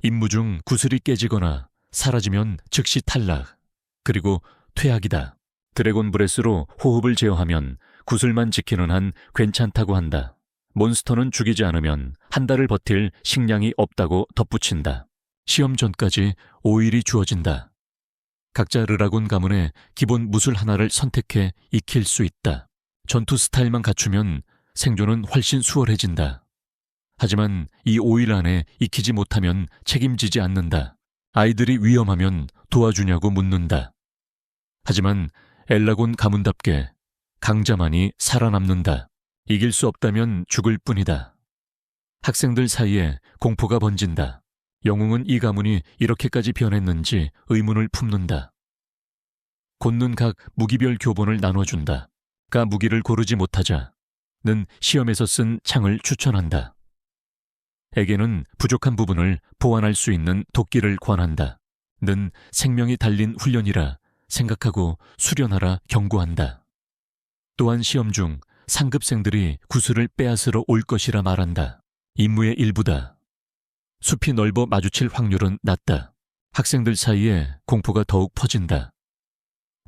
임무 중 구슬이 깨지거나 사라지면 즉시 탈락, 그리고 퇴학이다. 드래곤 브레스로 호흡을 제어하면 구슬만 지키는 한 괜찮다고 한다. 몬스터는 죽이지 않으면 한 달을 버틸 식량이 없다고 덧붙인다. 시험 전까지 5일이 주어진다. 각자 르라곤 가문의 기본 무술 하나를 선택해 익힐 수 있다. 전투 스타일만 갖추면 생존은 훨씬 수월해진다. 하지만 이 5일 안에 익히지 못하면 책임지지 않는다. 아이들이 위험하면 도와주냐고 묻는다. 하지만 엘라곤 가문답게 강자만이 살아남는다. 이길 수 없다면 죽을 뿐이다. 학생들 사이에 공포가 번진다. 영웅은 이 가문이 이렇게까지 변했는지 의문을 품는다. 곧는 각 무기별 교본을 나눠준다. 가 무기를 고르지 못하자 는 시험에서 쓴 창을 추천한다. 에게는 부족한 부분을 보완할 수 있는 도끼를 권한다. 는 생명이 달린 훈련이라 생각하고 수련하라 경고한다. 또한 시험 중 상급생들이 구슬을 빼앗으러 올 것이라 말한다. 임무의 일부다. 숲이 넓어 마주칠 확률은 낮다. 학생들 사이에 공포가 더욱 퍼진다.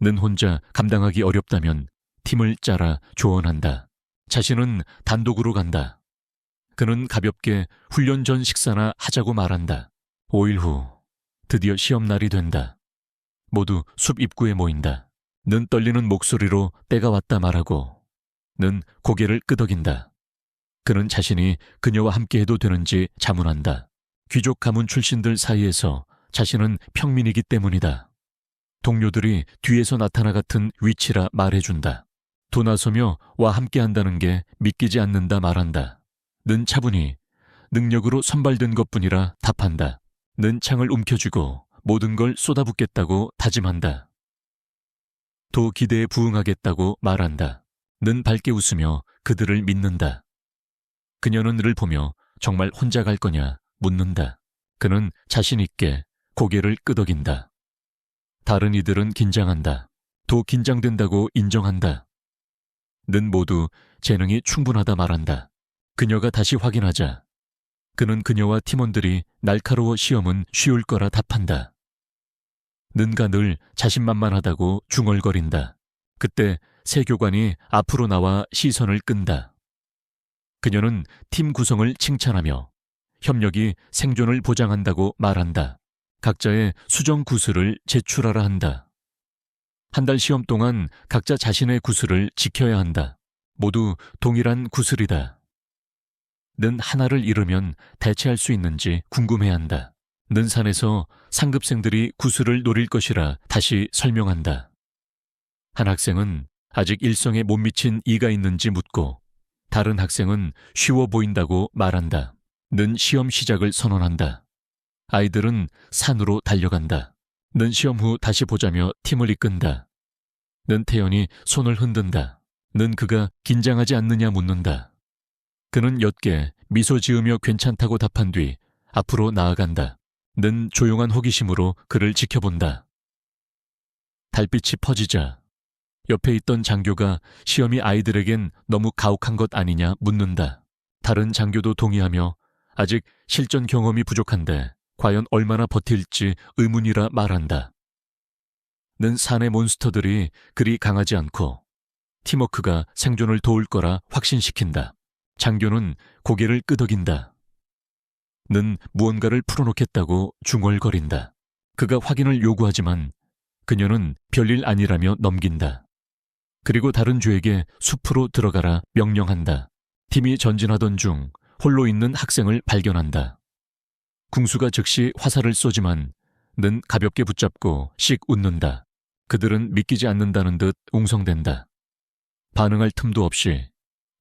는 혼자 감당하기 어렵다면 팀을 짜라 조언한다. 자신은 단독으로 간다. 그는 가볍게 훈련 전 식사나 하자고 말한다. 5일 후 드디어 시험날이 된다. 모두 숲 입구에 모인다. 는 떨리는 목소리로 때가 왔다 말하고 는 고개를 끄덕인다. 그는 자신이 그녀와 함께해도 되는지 자문한다. 귀족 가문 출신들 사이에서 자신은 평민이기 때문이다. 동료들이 뒤에서 나타나 같은 위치라 말해준다. 도나서며 와 함께한다는 게 믿기지 않는다 말한다. 는 차분히 능력으로 선발된 것뿐이라 답한다. 는 창을 움켜쥐고 모든 걸 쏟아붓겠다고 다짐한다. 도 기대에 부응하겠다고 말한다. 는 밝게 웃으며 그들을 믿는다. 그녀는 를 보며 정말 혼자 갈 거냐 묻는다. 그는 자신 있게 고개를 끄덕인다. 다른 이들은 긴장한다. 도 긴장된다고 인정한다. 는 모두 재능이 충분하다 말한다. 그녀가 다시 확인하자 그는 그녀와 팀원들이 날카로워 시험은 쉬울 거라 답한다. 는가 늘 자신만만하다고 중얼거린다. 그때 새 교관이 앞으로 나와 시선을 끈다. 그녀는 팀 구성을 칭찬하며 협력이 생존을 보장한다고 말한다. 각자의 수정 구슬을 제출하라 한다. 한 달 시험 동안 각자 자신의 구슬을 지켜야 한다. 모두 동일한 구슬이다. 는 하나를 잃으면 대체할 수 있는지 궁금해한다. 는 산에서 상급생들이 구슬을 노릴 것이라 다시 설명한다. 한 학생은 아직 일성에 못 미친 이가 있는지 묻고 다른 학생은 쉬워 보인다고 말한다. 는 시험 시작을 선언한다. 아이들은 산으로 달려간다. 는 시험 후 다시 보자며 팀을 이끈다. 는 태연이 손을 흔든다. 는 그가 긴장하지 않느냐 묻는다. 그는 옅게 미소 지으며 괜찮다고 답한 뒤 앞으로 나아간다. 는 조용한 호기심으로 그를 지켜본다. 달빛이 퍼지자 옆에 있던 장교가 시험이 아이들에겐 너무 가혹한 것 아니냐 묻는다. 다른 장교도 동의하며 아직 실전 경험이 부족한데 과연 얼마나 버틸지 의문이라 말한다. 는 산의 몬스터들이 그리 강하지 않고 팀워크가 생존을 도울 거라 확신시킨다. 장교는 고개를 끄덕인다. 는 무언가를 풀어놓겠다고 중얼거린다. 그가 확인을 요구하지만 그녀는 별일 아니라며 넘긴다. 그리고 다른 조에게 숲으로 들어가라 명령한다. 팀이 전진하던 중 홀로 있는 학생을 발견한다. 궁수가 즉시 화살을 쏘지만 는 가볍게 붙잡고 씩 웃는다. 그들은 믿기지 않는다는 듯 웅성댄다. 반응할 틈도 없이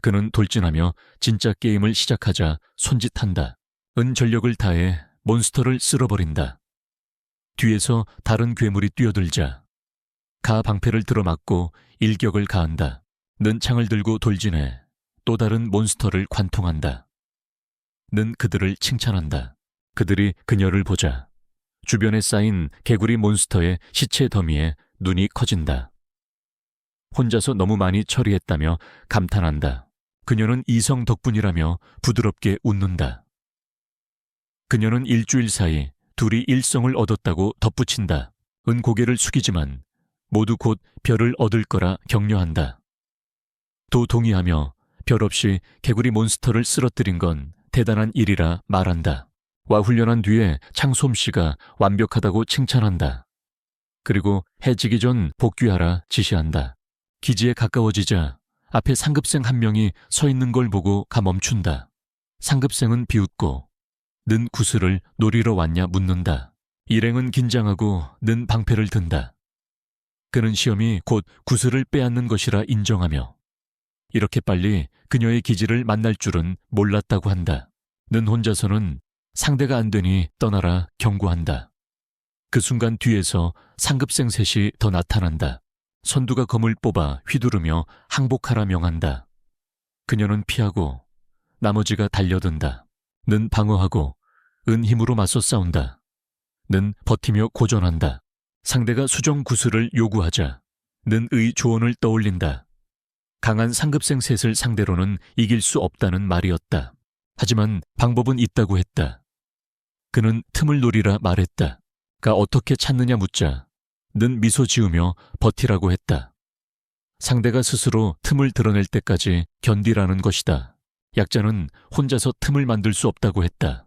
그는 돌진하며 진짜 게임을 시작하자 손짓한다. 은 전력을 다해 몬스터를 쓸어버린다. 뒤에서 다른 괴물이 뛰어들자 가 방패를 들어맞고 일격을 가한다. 는 창을 들고 돌진해 또 다른 몬스터를 관통한다. 는 그들을 칭찬한다. 그들이 그녀를 보자 주변에 쌓인 개구리 몬스터의 시체 더미에 눈이 커진다. 혼자서 너무 많이 처리했다며 감탄한다. 그녀는 이성 덕분이라며 부드럽게 웃는다. 그녀는 일주일 사이 둘이 일성을 얻었다고 덧붙인다. 은 고개를 숙이지만 모두 곧 별을 얻을 거라 격려한다. 도 동의하며 별 없이 개구리 몬스터를 쓰러뜨린 건 대단한 일이라 말한다. 와 훈련한 뒤에 창 솜씨가 완벽하다고 칭찬한다. 그리고 해 지기 전 복귀하라 지시한다. 기지에 가까워지자 앞에 상급생 한 명이 서 있는 걸 보고 가 멈춘다. 상급생은 비웃고 는 구슬을 노리러 왔냐 묻는다. 일행은 긴장하고 는 방패를 든다. 그는 시험이 곧 구슬을 빼앗는 것이라 인정하며 이렇게 빨리 그녀의 기지를 만날 줄은 몰랐다고 한다. 는 혼자서는 상대가 안 되니 떠나라 경고한다. 그 순간 뒤에서 상급생 셋이 더 나타난다. 선두가 검을 뽑아 휘두르며 항복하라 명한다. 그녀는 피하고 나머지가 달려든다. 는 방어하고 은 힘으로 맞서 싸운다. 는 버티며 고전한다. 상대가 수정 구슬을 요구하자 는 의 조언을 떠올린다. 강한 상급생 셋을 상대로는 이길 수 없다는 말이었다. 하지만 방법은 있다고 했다. 그는 틈을 노리라 말했다. 가 어떻게 찾느냐 묻자 는 미소 지으며 버티라고 했다. 상대가 스스로 틈을 드러낼 때까지 견디라는 것이다. 약자는 혼자서 틈을 만들 수 없다고 했다.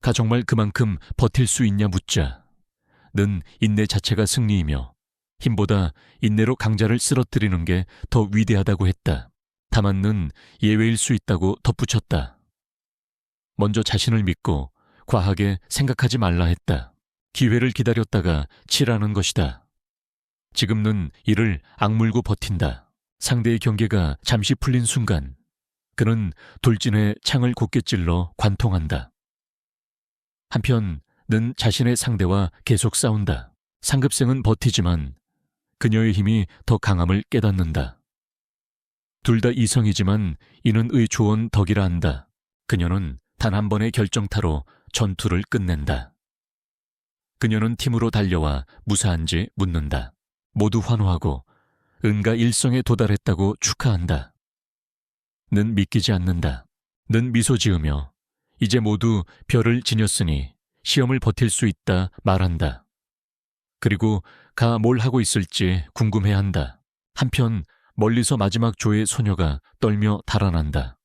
가 정말 그만큼 버틸 수 있냐 묻자 는 인내 자체가 승리이며 힘보다 인내로 강자를 쓰러뜨리는 게 더 위대하다고 했다. 다만 는 예외일 수 있다고 덧붙였다. 먼저 자신을 믿고 과하게 생각하지 말라 했다. 기회를 기다렸다가 치라는 것이다. 지금 는 이를 악물고 버틴다. 상대의 경계가 잠시 풀린 순간 그는 돌진해 창을 곧게 찔러 관통한다. 한편 는 자신의 상대와 계속 싸운다. 상급생은 버티지만 그녀의 힘이 더 강함을 깨닫는다. 둘 다 이성이지만 이는 의초원 덕이라 한다. 그녀는 단 한 번의 결정타로 전투를 끝낸다. 그녀는 팀으로 달려와 무사한지 묻는다. 모두 환호하고 은가 일성에 도달했다고 축하한다. 는 믿기지 않는다. 는 미소 지으며 이제 모두 별을 지녔으니 시험을 버틸 수 있다 말한다. 그리고 가 뭘 하고 있을지 궁금해한다. 한편 멀리서 마지막 조의 소녀가 떨며 달아난다.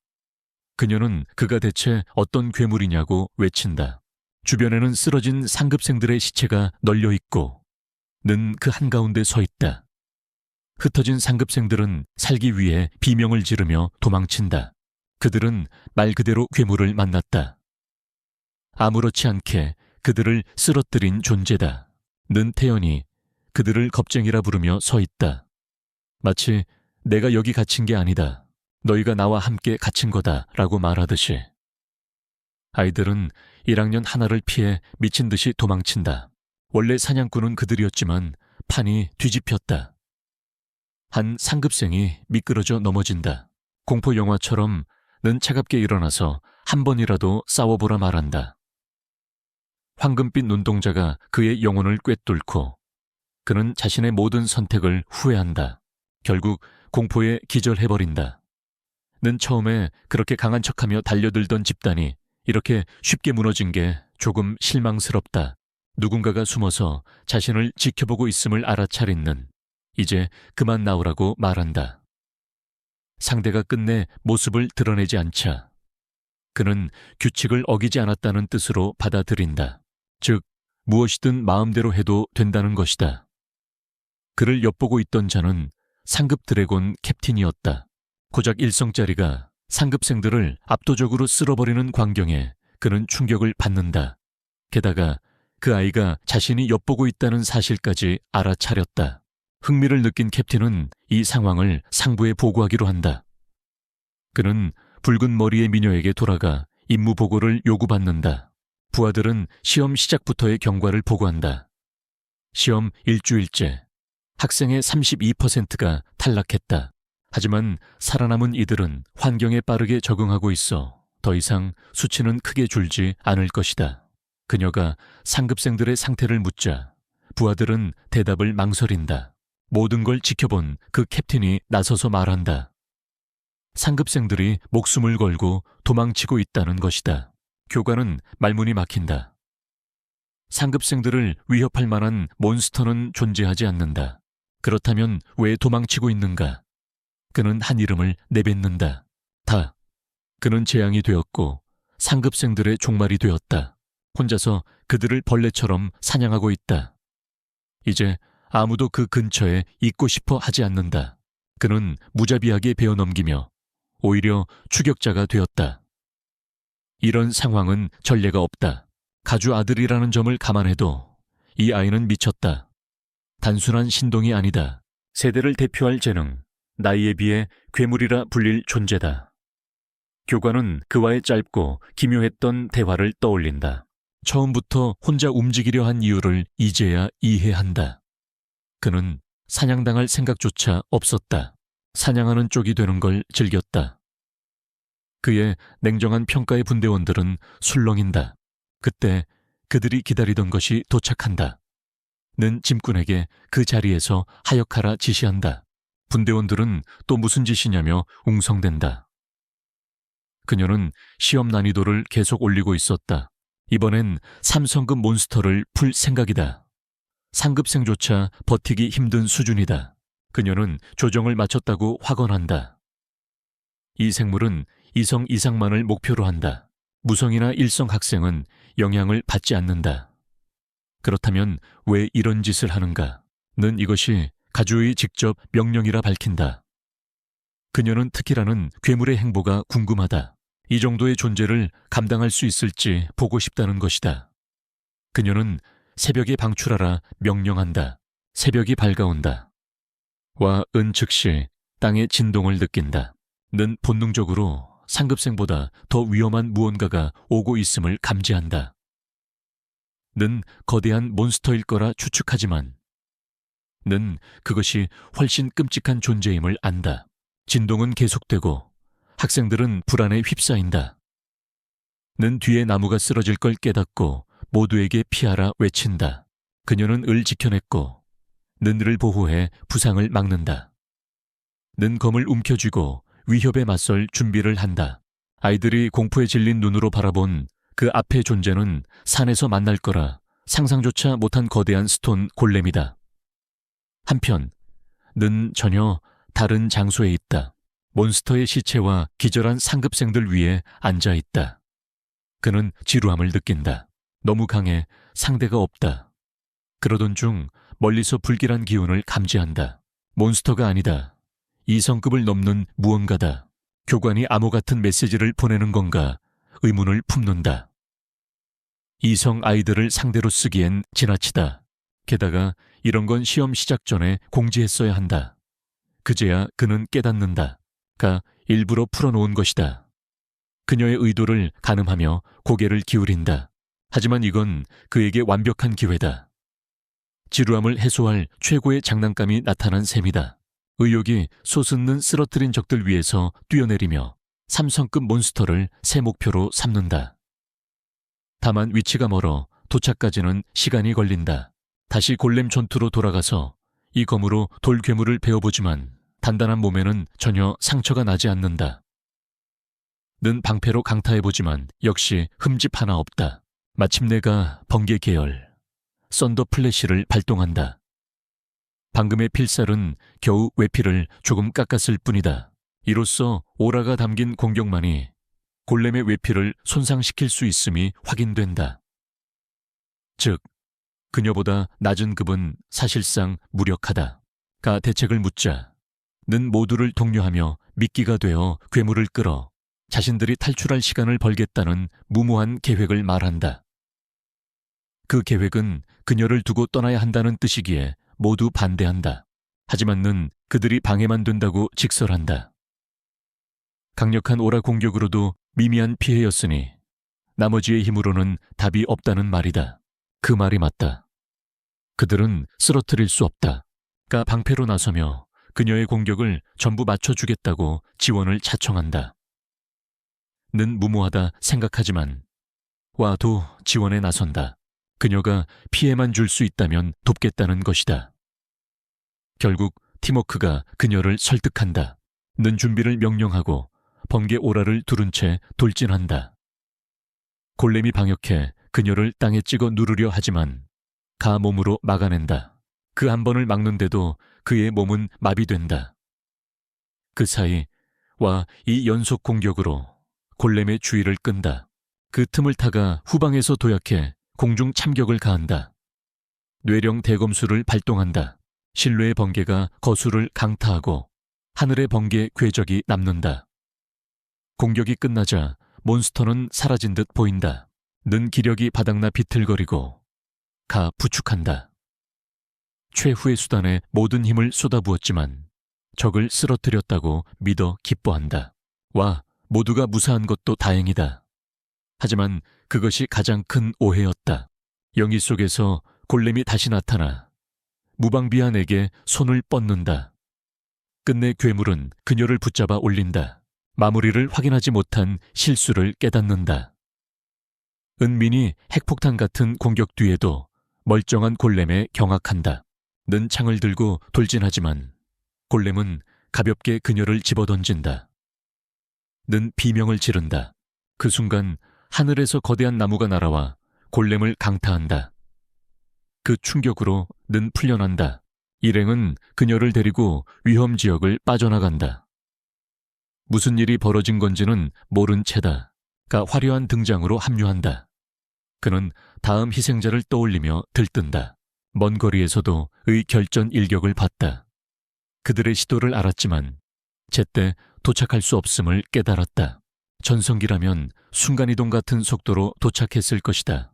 그녀는 그가 대체 어떤 괴물이냐고 외친다. 주변에는 쓰러진 상급생들의 시체가 널려 있고 는 그 한가운데 서 있다. 흩어진 상급생들은 살기 위해 비명을 지르며 도망친다. 그들은 말 그대로 괴물을 만났다. 아무렇지 않게 그들을 쓰러뜨린 존재다. 는 태연이 그들을 겁쟁이라 부르며 서 있다. 마치 내가 여기 갇힌 게 아니다. 너희가 나와 함께 갇힌 거다 라고 말하듯이. 아이들은 1학년 하나를 피해 미친 듯이 도망친다. 원래 사냥꾼은 그들이었지만 판이 뒤집혔다. 한 상급생이 미끄러져 넘어진다. 공포 영화처럼 는 차갑게 일어나서 한 번이라도 싸워보라 말한다. 황금빛 눈동자가 그의 영혼을 꿰뚫고 그는 자신의 모든 선택을 후회한다. 결국 공포에 기절해버린다. 는 처음에 그렇게 강한 척하며 달려들던 집단이 이렇게 쉽게 무너진 게 조금 실망스럽다. 누군가가 숨어서 자신을 지켜보고 있음을 알아차린 는 이제 그만 나오라고 말한다. 상대가 끝내 모습을 드러내지 않자 그는 규칙을 어기지 않았다는 뜻으로 받아들인다. 즉 무엇이든 마음대로 해도 된다는 것이다. 그를 엿보고 있던 자는 상급 드래곤 캡틴이었다. 고작 일성짜리가 상급생들을 압도적으로 쓸어버리는 광경에 그는 충격을 받는다. 게다가 그 아이가 자신이 엿보고 있다는 사실까지 알아차렸다. 흥미를 느낀 캡틴은 이 상황을 상부에 보고하기로 한다. 그는 붉은 머리의 미녀에게 돌아가 임무 보고를 요구받는다. 부하들은 시험 시작부터의 경과를 보고한다. 시험 일주일째 학생의 32%가 탈락했다. 하지만 살아남은 이들은 환경에 빠르게 적응하고 있어 더 이상 수치는 크게 줄지 않을 것이다. 그녀가 상급생들의 상태를 묻자 부하들은 대답을 망설인다. 모든 걸 지켜본 그 캡틴이 나서서 말한다. 상급생들이 목숨을 걸고 도망치고 있다는 것이다. 교관은 말문이 막힌다. 상급생들을 위협할 만한 몬스터는 존재하지 않는다. 그렇다면 왜 도망치고 있는가? 그는 한 이름을 내뱉는다. 다. 그는 재앙이 되었고 상급생들의 종말이 되었다. 혼자서 그들을 벌레처럼 사냥하고 있다. 이제 아무도 그 근처에 있고 싶어 하지 않는다. 그는 무자비하게 베어넘기며 오히려 추격자가 되었다. 이런 상황은 전례가 없다. 가주 아들이라는 점을 감안해도 이 아이는 미쳤다. 단순한 신동이 아니다. 세대를 대표할 재능, 나이에 비해 괴물이라 불릴 존재다. 교관은 그와의 짧고 기묘했던 대화를 떠올린다. 처음부터 혼자 움직이려 한 이유를 이제야 이해한다. 그는 사냥당할 생각조차 없었다. 사냥하는 쪽이 되는 걸 즐겼다. 그의 냉정한 평가의 분대원들은 술렁인다. 그때 그들이 기다리던 것이 도착한다. 는 짐꾼에게 그 자리에서 하역하라 지시한다. 분대원들은 또 무슨 짓이냐며 웅성댄다. 그녀는 시험 난이도를 계속 올리고 있었다. 이번엔 3성급 몬스터를 풀 생각이다. 상급생조차 버티기 힘든 수준이다. 그녀는 조정을 마쳤다고 확언한다. 이 생물은 이성 이상만을 목표로 한다. 무성이나 일성 학생은 영향을 받지 않는다. 그렇다면 왜 이런 짓을 하는가? 는 이것이 가주의 직접 명령이라 밝힌다. 그녀는 특히라는 괴물의 행보가 궁금하다. 이 정도의 존재를 감당할 수 있을지 보고 싶다는 것이다. 그녀는 새벽에 방출하라 명령한다. 새벽이 밝아온다. 와 은 즉시 땅의 진동을 느낀다. 는 본능적으로 상급생보다 더 위험한 무언가가 오고 있음을 감지한다. 는 거대한 몬스터일 거라 추측하지만 는 그것이 훨씬 끔찍한 존재임을 안다. 진동은 계속되고 학생들은 불안에 휩싸인다. 는 뒤에 나무가 쓰러질 걸 깨닫고 모두에게 피하라 외친다. 그녀는 을 지켜냈고 는 을 보호해 부상을 막는다. 는 검을 움켜쥐고 위협에 맞설 준비를 한다. 아이들이 공포에 질린 눈으로 바라본 그 앞의 존재는 산에서 만날 거라 상상조차 못한 거대한 스톤 골렘이다. 한편 는 전혀 다른 장소에 있다. 몬스터의 시체와 기절한 상급생들 위에 앉아있다. 그는 지루함을 느낀다. 너무 강해 상대가 없다. 그러던 중 멀리서 불길한 기운을 감지한다. 몬스터가 아니다. 이성급을 넘는 무언가다. 교관이 암호 같은 메시지를 보내는 건가 의문을 품는다. 이성 아이들을 상대로 쓰기엔 지나치다. 게다가 이런 건 시험 시작 전에 공지했어야 한다. 그제야 그는 깨닫는다. 가 일부러 풀어놓은 것이다. 그녀의 의도를 가늠하며 고개를 기울인다. 하지만 이건 그에게 완벽한 기회다. 지루함을 해소할 최고의 장난감이 나타난 셈이다. 의욕이 솟는 쓰러뜨린 적들 위에서 뛰어내리며 3성급 몬스터를 새 목표로 삼는다. 다만 위치가 멀어 도착까지는 시간이 걸린다. 다시 골렘 전투로 돌아가서 이 검으로 돌괴물을 베어보지만 단단한 몸에는 전혀 상처가 나지 않는다. 는 방패로 강타해보지만 역시 흠집 하나 없다. 마침내가 번개 계열 썬더 플래시를 발동한다. 방금의 필살은 겨우 외피를 조금 깎았을 뿐이다. 이로써 오라가 담긴 공격만이 골렘의 외피를 손상시킬 수 있음이 확인된다. 즉, 그녀보다 낮은 급은 사실상 무력하다. 가 대책을 묻자 는 모두를 독려하며 미끼가 되어 괴물을 끌어 자신들이 탈출할 시간을 벌겠다는 무모한 계획을 말한다. 그 계획은 그녀를 두고 떠나야 한다는 뜻이기에 모두 반대한다. 하지만 는 그들이 방해만 된다고 직설한다. 강력한 오라 공격으로도 미미한 피해였으니 나머지의 힘으로는 답이 없다는 말이다. 그 말이 맞다. 그들은 쓰러뜨릴 수 없다. 가 방패로 나서며 그녀의 공격을 전부 맞춰주겠다고 지원을 자청한다. 는 무모하다 생각하지만 와도 지원에 나선다. 그녀가 피해만 줄 수 있다면 돕겠다는 것이다. 결국 팀워크가 그녀를 설득한다. 는 준비를 명령하고 번개 오라를 두른 채 돌진한다. 골렘이 방역해 그녀를 땅에 찍어 누르려 하지만 가 몸으로 막아낸다. 그 한 번을 막는데도 그의 몸은 마비된다. 그 사이 와 이 연속 공격으로 골렘의 주의를 끈다. 그 틈을 타가 후방에서 도약해 공중 참격을 가한다. 뇌령 대검수를 발동한다. 실내의 번개가 거수를 강타하고 하늘의 번개 궤적이 남는다. 공격이 끝나자 몬스터는 사라진 듯 보인다. 는 기력이 바닥나 비틀거리고 가 부축한다. 최후의 수단에 모든 힘을 쏟아부었지만 적을 쓰러뜨렸다고 믿어 기뻐한다. 와, 모두가 무사한 것도 다행이다. 하지만 그것이 가장 큰 오해였다. 영희 속에서 골렘이 다시 나타나 무방비한에게 손을 뻗는다. 끝내 괴물은 그녀를 붙잡아 올린다. 마무리를 확인하지 못한 실수를 깨닫는다. 은민이 핵폭탄 같은 공격 뒤에도 멀쩡한 골렘에 경악한다. 는 창을 들고 돌진하지만 골렘은 가볍게 그녀를 집어던진다. 는 비명을 지른다. 그 순간 하늘에서 거대한 나무가 날아와 골렘을 강타한다. 그 충격으로 는 풀려난다. 일행은 그녀를 데리고 위험 지역을 빠져나간다. 무슨 일이 벌어진 건지는 모른 채다. 가 화려한 등장으로 합류한다. 그는 다음 희생자를 떠올리며 들뜬다. 먼 거리에서도 의 결전 일격을 봤다. 그들의 시도를 알았지만 제때 도착할 수 없음을 깨달았다. 전성기라면 순간이동 같은 속도로 도착했을 것이다.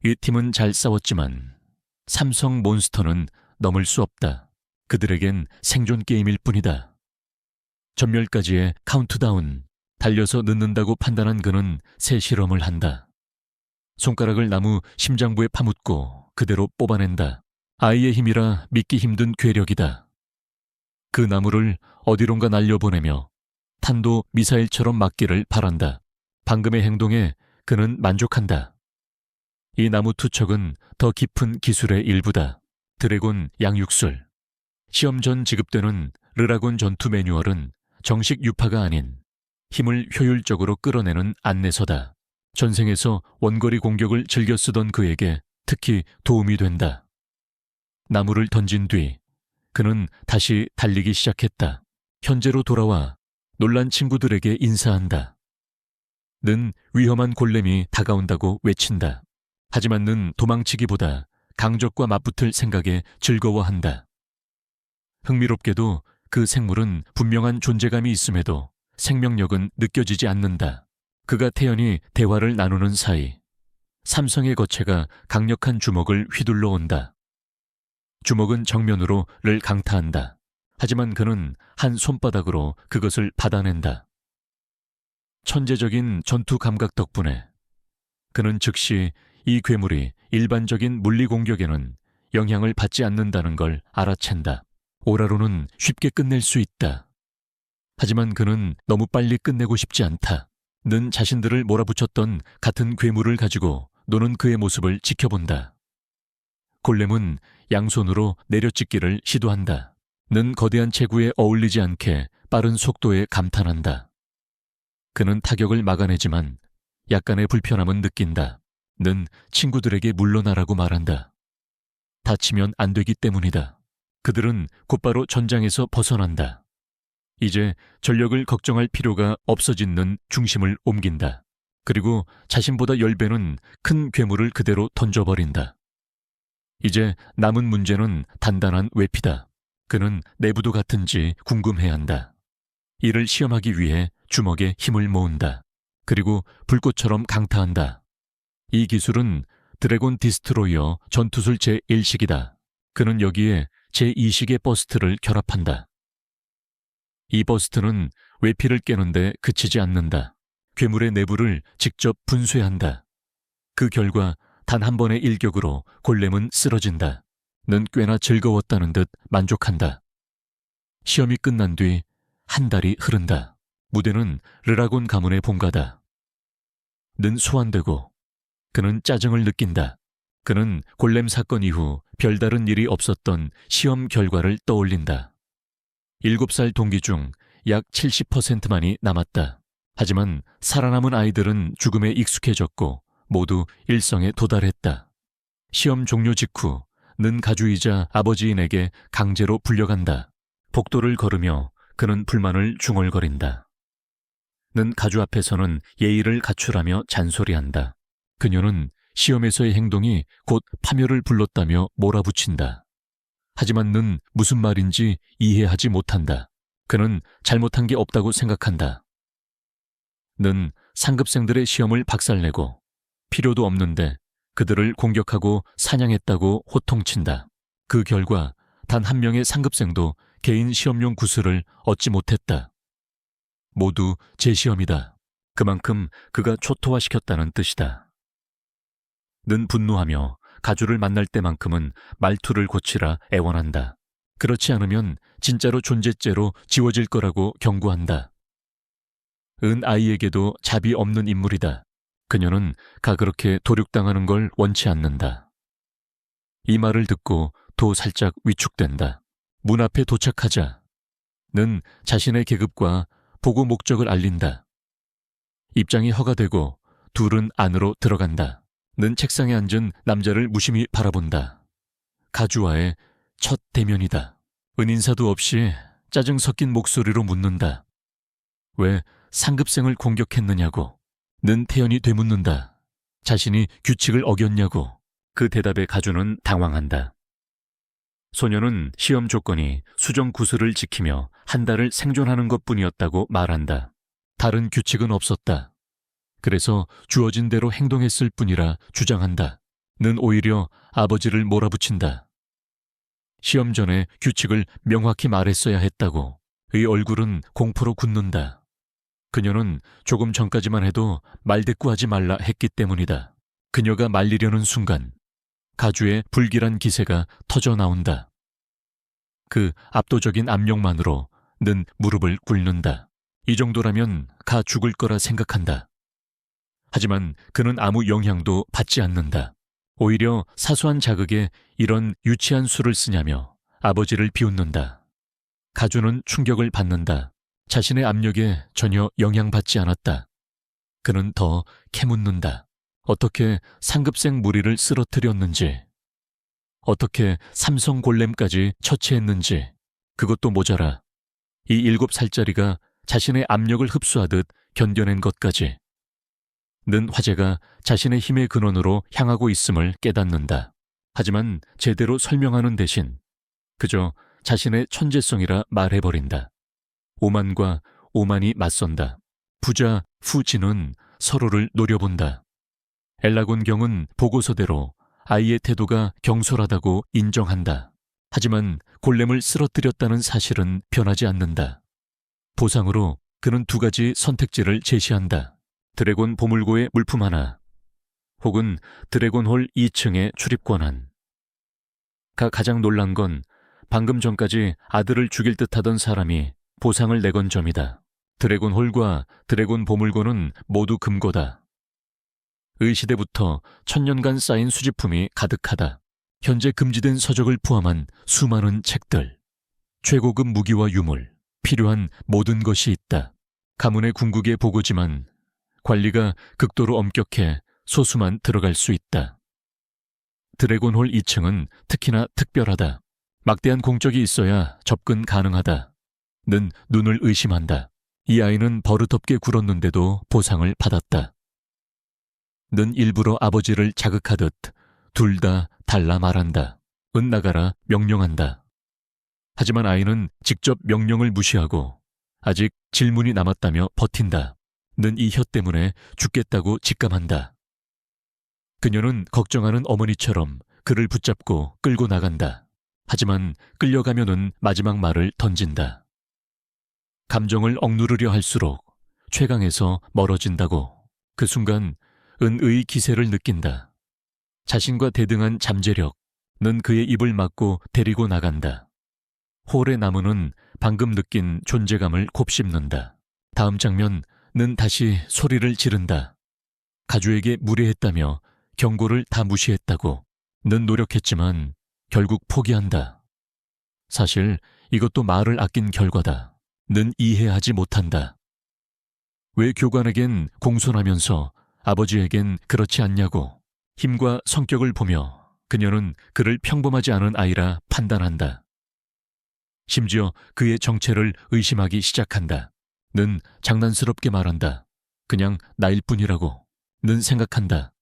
이 팀은 잘 싸웠지만 삼성 몬스터는 넘을 수 없다. 그들에겐 생존 게임일 뿐이다. 전멸까지의 카운트다운, 달려서 늦는다고 판단한 그는 새 실험을 한다. 손가락을 나무 심장부에 파묻고 그대로 뽑아낸다. 아이의 힘이라 믿기 힘든 괴력이다. 그 나무를 어디론가 날려보내며 탄도 미사일처럼 맞기를 바란다. 방금의 행동에 그는 만족한다. 이 나무 투척은 더 깊은 기술의 일부다. 드래곤 양육술. 시험 전 지급되는 르라곤 전투 매뉴얼은 정식 유파가 아닌 힘을 효율적으로 끌어내는 안내서다. 전생에서 원거리 공격을 즐겨 쓰던 그에게 특히 도움이 된다. 나무를 던진 뒤 그는 다시 달리기 시작했다. 현재로 돌아와 놀란 친구들에게 인사한다. 는 위험한 골렘이 다가온다고 외친다. 하지만 는 도망치기보다 강적과 맞붙을 생각에 즐거워한다. 흥미롭게도 그 생물은 분명한 존재감이 있음에도 생명력은 느껴지지 않는다. 그가 태연히 대화를 나누는 사이 삼성의 거체가 강력한 주먹을 휘둘러 온다. 주먹은 정면으로 를 강타한다. 하지만 그는 한 손바닥으로 그것을 받아낸다. 천재적인 전투 감각 덕분에 그는 즉시 이 괴물이 일반적인 물리 공격에는 영향을 받지 않는다는 걸 알아챈다. 오라로는 쉽게 끝낼 수 있다. 하지만 그는 너무 빨리 끝내고 싶지 않다. 는 자신들을 몰아붙였던 같은 괴물을 가지고 노는 그의 모습을 지켜본다. 골렘은 양손으로 내려찍기를 시도한다. 는 거대한 체구에 어울리지 않게 빠른 속도에 감탄한다. 그는 타격을 막아내지만 약간의 불편함은 느낀다. 는 친구들에게 물러나라고 말한다. 다치면 안 되기 때문이다. 그들은 곧바로 전장에서 벗어난다. 이제 전력을 걱정할 필요가 없어진 는 중심을 옮긴다. 그리고 자신보다 10배는 큰 괴물을 그대로 던져버린다. 이제 남은 문제는 단단한 외피다. 그는 내부도 같은지 궁금해한다. 이를 시험하기 위해 주먹에 힘을 모은다. 그리고 불꽃처럼 강타한다. 이 기술은 드래곤 디스트로이어 전투술 제1식이다. 그는 여기에 제2식의 버스트를 결합한다. 이 버스트는 외피를 깨는데 그치지 않는다. 괴물의 내부를 직접 분쇄한다. 그 결과 단 한 번의 일격으로 골렘은 쓰러진다. 는 꽤나 즐거웠다는 듯 만족한다. 시험이 끝난 뒤 한 달이 흐른다. 무대는 르라곤 가문의 본가다. 는 소환되고 그는 짜증을 느낀다. 그는 골렘 사건 이후 별다른 일이 없었던 시험 결과를 떠올린다. 7살 동기 중 약 70%만이 남았다. 하지만 살아남은 아이들은 죽음에 익숙해졌고 모두 일성에 도달했다. 시험 종료 직후 는 가주이자 아버지인에게 강제로 불려간다. 복도를 걸으며 그는 불만을 중얼거린다. 는 가주 앞에서는 예의를 갖추라며 잔소리한다. 그녀는 시험에서의 행동이 곧 파멸을 불렀다며 몰아붙인다. 하지만 는 무슨 말인지 이해하지 못한다. 그는 잘못한 게 없다고 생각한다. 는 상급생들의 시험을 박살내고 필요도 없는데 그들을 공격하고 사냥했다고 호통친다. 그 결과 단 한 명의 상급생도 개인 시험용 구슬을 얻지 못했다. 모두 재시험이다. 그만큼 그가 초토화시켰다는 뜻이다. 는 분노하며 가주를 만날 때만큼은 말투를 고치라 애원한다. 그렇지 않으면 진짜로 존재죄로 지워질 거라고 경고한다. 은 아이에게도 잡이 없는 인물이다. 그녀는 그렇게 도륙당하는 걸 원치 않는다. 이 말을 듣고 도 살짝 위축된다. 문 앞에 도착하자 는 자신의 계급과 보고 목적을 알린다. 입장이 허가되고 둘은 안으로 들어간다. 는 책상에 앉은 남자를 무심히 바라본다. 가주와의 첫 대면이다. 은인사도 없이 짜증 섞인 목소리로 묻는다. 왜 상급생을 공격했느냐고. 는 태연이 되묻는다. 자신이 규칙을 어겼냐고. 그 대답에 가주는 당황한다. 소녀는 시험 조건이 수정 구슬을 지키며 한 달을 생존하는 것뿐이었다고 말한다. 다른 규칙은 없었다. 그래서 주어진 대로 행동했을 뿐이라 주장한다. 는 오히려 아버지를 몰아붙인다. 시험 전에 규칙을 명확히 말했어야 했다고. 의 얼굴은 공포로 굳는다. 그녀는 조금 전까지만 해도 말대꾸하지 말라 했기 때문이다. 그녀가 말리려는 순간 가주의 불길한 기세가 터져 나온다. 그 압도적인 압력만으로 는 무릎을 꿇는다. 이 정도라면 가 죽을 거라 생각한다. 하지만 그는 아무 영향도 받지 않는다. 오히려 사소한 자극에 이런 유치한 수를 쓰냐며 아버지를 비웃는다. 가주는 충격을 받는다. 자신의 압력에 전혀 영향받지 않았다. 그는 더 캐묻는다. 어떻게 상급생 무리를 쓰러뜨렸는지, 어떻게 삼성 골렘까지 처치했는지, 그것도 모자라 이 7살짜리가 자신의 압력을 흡수하듯 견뎌낸 것까지. 는 화제가 자신의 힘의 근원으로 향하고 있음을 깨닫는다. 하지만 제대로 설명하는 대신 그저 자신의 천재성이라 말해버린다. 오만과 오만이 맞선다. 부자, 후진은 서로를 노려본다. 엘라곤 경은 보고서대로 아이의 태도가 경솔하다고 인정한다. 하지만 골렘을 쓰러뜨렸다는 사실은 변하지 않는다. 보상으로 그는 2가지 선택지를 제시한다. 드래곤 보물고의 물품 하나, 혹은 드래곤홀 2층의 출입 권한. 가장 놀란 건 방금 전까지 아들을 죽일 듯하던 사람이 보상을 내건 점이다. 드래곤홀과 드래곤 보물고는 모두 금고다. 의시대부터 1000년간 쌓인 수집품이 가득하다. 현재 금지된 서적을 포함한 수많은 책들, 최고급 무기와 유물, 필요한 모든 것이 있다. 가문의 궁극의 보고지만 관리가 극도로 엄격해 소수만 들어갈 수 있다. 드래곤홀 2층은 특히나 특별하다. 막대한 공적이 있어야 접근 가능하다. 는 눈을 의심한다. 이 아이는 버릇없게 굴었는데도 보상을 받았다. 는 일부러 아버지를 자극하듯 둘 다 달라 말한다. 은 나가라 명령한다. 하지만 아이는 직접 명령을 무시하고 아직 질문이 남았다며 버틴다. 는 이 혀 때문에 죽겠다고 직감한다. 그녀는 걱정하는 어머니처럼 그를 붙잡고 끌고 나간다. 하지만 끌려가면은 마지막 말을 던진다. 감정을 억누르려 할수록 최강에서 멀어진다고. 그 순간 은의 기세를 느낀다. 자신과 대등한 잠재력. 는 그의 입을 막고 데리고 나간다. 홀의 나무는 방금 느낀 존재감을 곱씹는다. 다음 장면, 는 다시 소리를 지른다. 가주에게 무례했다며 경고를 다 무시했다고. 는 노력했지만 결국 포기한다. 사실 이것도 말을 아낀 결과다. 는 이해하지 못한다. 왜 교관에겐 공손하면서 아버지에겐 그렇지 않냐고. 힘과 성격을 보며 그녀는 그를 평범하지 않은 아이라 판단한다. 심지어 그의 정체를 의심하기 시작한다. 는 장난스럽게 말한다. 그냥 나일 뿐이라고. 는 생각한다.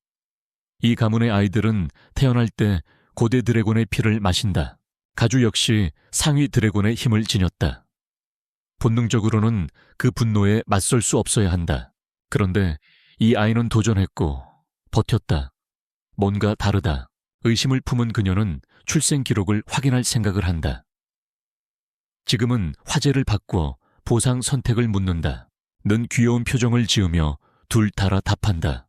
이 가문의 아이들은 태어날 때 고대 드래곤의 피를 마신다. 가주 역시 상위 드래곤의 힘을 지녔다. 본능적으로는 그 분노에 맞설 수 없어야 한다. 그런데 이 아이는 도전했고 버텼다. 뭔가 다르다. 의심을 품은 그녀는 출생 기록을 확인할 생각을 한다. 지금은 화제를 바꿔 보상 선택을 묻는다. 는 귀여운 표정을 지으며 둘 달아 답한다.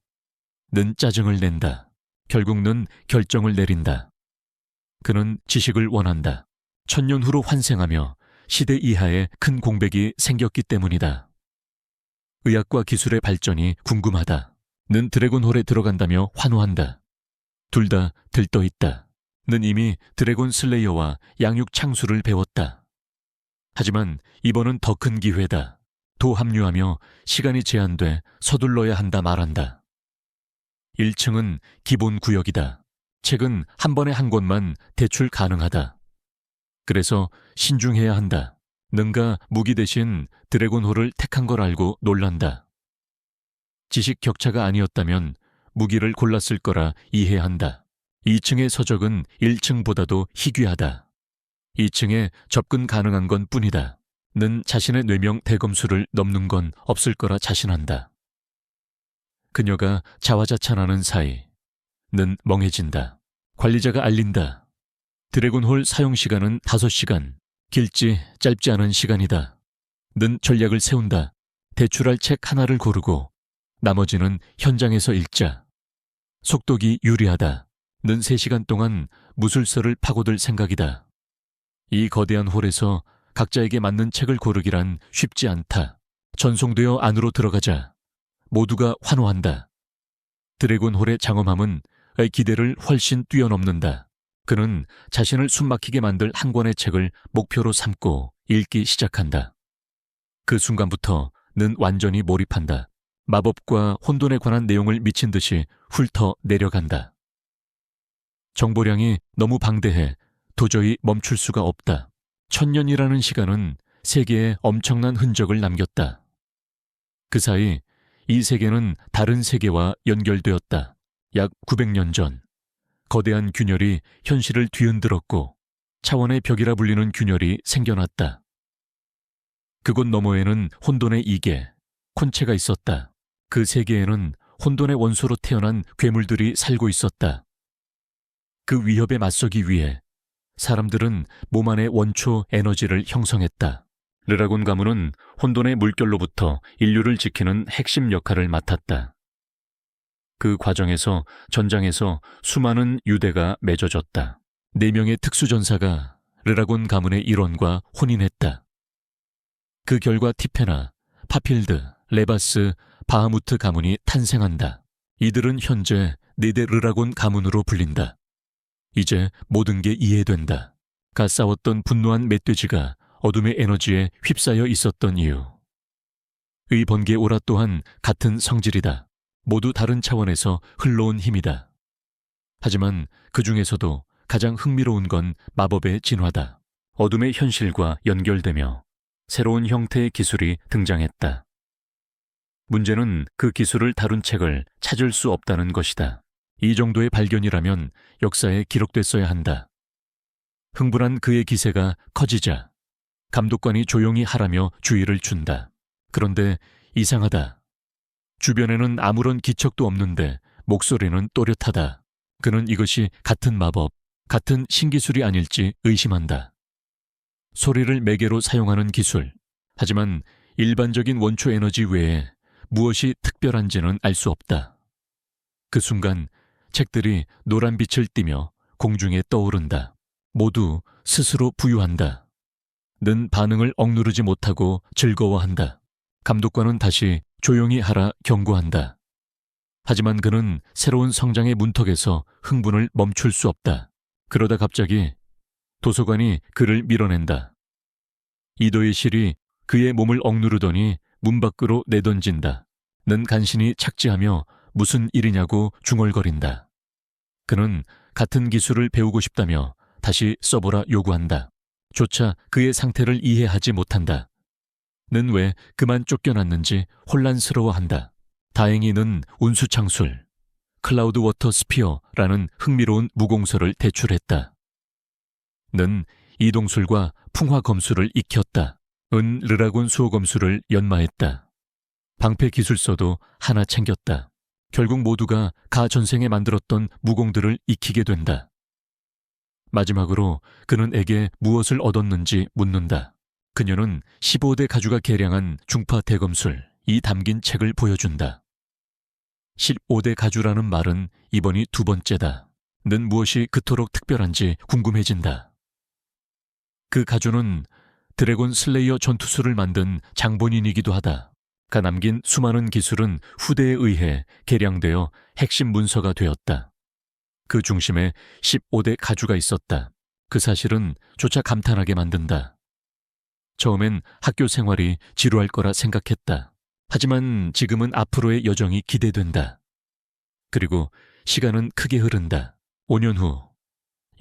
는 짜증을 낸다. 결국 는 결정을 내린다. 그는 지식을 원한다. 1000년 후로 환생하며 시대 이하의 큰 공백이 생겼기 때문이다. 의학과 기술의 발전이 궁금하다. 는 드래곤홀에 들어간다며 환호한다. 둘 다 들떠있다. 는 이미 드래곤 슬레이어와 양육 창수를 배웠다. 하지만 이번은 더 큰 기회다. 도합류하며 시간이 제한돼 서둘러야 한다 말한다. 1층은 기본 구역이다. 책은 한 번에 한 권만 대출 가능하다. 그래서 신중해야 한다. 능가 무기 대신 드래곤홀을 택한 걸 알고 놀란다. 지식 격차가 아니었다면 무기를 골랐을 거라 이해한다. 2층의 서적은 1층보다도 희귀하다. 2층에 접근 가능한 건 뿐이다. 는 자신의 뇌명 대검수를 넘는 건 없을 거라 자신한다. 그녀가 자화자찬하는 사이 는 멍해진다. 관리자가 알린다. 드래곤홀 사용시간은 5시간. 길지 짧지 않은 시간이다. 는 전략을 세운다. 대출할 책 하나를 고르고 나머지는 현장에서 읽자. 속독이 유리하다. 는 3시간 동안 무술서를 파고들 생각이다. 이 거대한 홀에서 각자에게 맞는 책을 고르기란 쉽지 않다. 전송되어 안으로 들어가자 모두가 환호한다. 드래곤홀의 장엄함은 기대를 훨씬 뛰어넘는다. 그는 자신을 숨막히게 만들 한 권의 책을 목표로 삼고 읽기 시작한다. 그 순간부터 는 완전히 몰입한다. 마법과 혼돈에 관한 내용을 미친 듯이 훑어 내려간다. 정보량이 너무 방대해 도저히 멈출 수가 없다. 1000년이라는 시간은 세계에 엄청난 흔적을 남겼다. 그 사이 이 세계는 다른 세계와 연결되었다. 약 900년 전 거대한 균열이 현실을 뒤흔들었고 차원의 벽이라 불리는 균열이 생겨났다. 그곳 너머에는 혼돈의 이계, 콘체가 있었다. 그 세계에는 혼돈의 원소로 태어난 괴물들이 살고 있었다. 그 위협에 맞서기 위해 사람들은 몸 안의 원초 에너지를 형성했다. 르라곤 가문은 혼돈의 물결로부터 인류를 지키는 핵심 역할을 맡았다. 그 과정에서 전장에서 수많은 유대가 맺어졌다. 4명의 특수전사가 르라곤 가문의 일원과 혼인했다. 그 결과 티페나, 파필드, 레바스, 바하무트 가문이 탄생한다. 이들은 현재 4대 르라곤 가문으로 불린다. 이제 모든 게 이해된다. 가 싸웠던 분노한 멧돼지가 어둠의 에너지에 휩싸여 있었던 이유. 의 번개 오라 또한 같은 성질이다. 모두 다른 차원에서 흘러온 힘이다. 하지만 그 중에서도 가장 흥미로운 건 마법의 진화다. 어둠의 현실과 연결되며 새로운 형태의 기술이 등장했다. 문제는 그 기술을 다룬 책을 찾을 수 없다는 것이다. 이 정도의 발견이라면 역사에 기록됐어야 한다. 흥분한 그의 기세가 커지자 감독관이 조용히 하라며 주의를 준다. 그런데 이상하다. 주변에는 아무런 기척도 없는데 목소리는 또렷하다. 그는 이것이 같은 마법, 같은 신기술이 아닐지 의심한다. 소리를 매개로 사용하는 기술. 하지만 일반적인 원초 에너지 외에 무엇이 특별한지는 알 수 없다. 그 순간 책들이 노란 빛을 띠며 공중에 떠오른다. 모두 스스로 부유한다. 는 반응을 억누르지 못하고 즐거워한다. 감독관은 다시 조용히 하라 경고한다. 하지만 그는 새로운 성장의 문턱에서 흥분을 멈출 수 없다. 그러다 갑자기 도서관이 그를 밀어낸다. 이도의 실이 그의 몸을 억누르더니 문 밖으로 내던진다. 는 간신히 착지하며 무슨 일이냐고 중얼거린다. 그는 같은 기술을 배우고 싶다며 다시 써보라 요구한다. 조차 그의 상태를 이해하지 못한다. 는 왜 그만 쫓겨났는지 혼란스러워한다. 다행히 는 운수창술, 클라우드 워터 스피어라는 흥미로운 무공서를 대출했다. 는 이동술과 풍화 검수를 익혔다. 은 르라곤 수호 검수를 연마했다. 방패 기술서도 하나 챙겼다. 결국 모두가 가 전생에 만들었던 무공들을 익히게 된다. 마지막으로 그는 에게 무엇을 얻었는지 묻는다. 그녀는 15대 가주가 개량한 중파 대검술, 이 담긴 책을 보여준다. 15대 가주라는 말은 이번이 2번째다. 는 무엇이 그토록 특별한지 궁금해진다. 그 가주는 드래곤 슬레이어 전투술을 만든 장본인이기도 하다. 가 남긴 수많은 기술은 후대에 의해 개량되어 핵심 문서가 되었다. 그 중심에 15대 가주가 있었다. 그 사실은 조차 감탄하게 만든다. 처음엔 학교 생활이 지루할 거라 생각했다. 하지만 지금은 앞으로의 여정이 기대된다. 그리고 시간은 크게 흐른다. 5년 후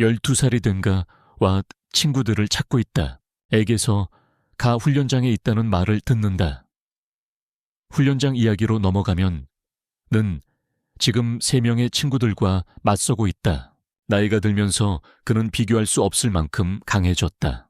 12살이 된가 와 친구들을 찾고 있다. 에게서 가 훈련장에 있다는 말을 듣는다. 훈련장 이야기로 넘어가면 는 지금 3명의 친구들과 맞서고 있다. 나이가 들면서 그는 비교할 수 없을 만큼 강해졌다.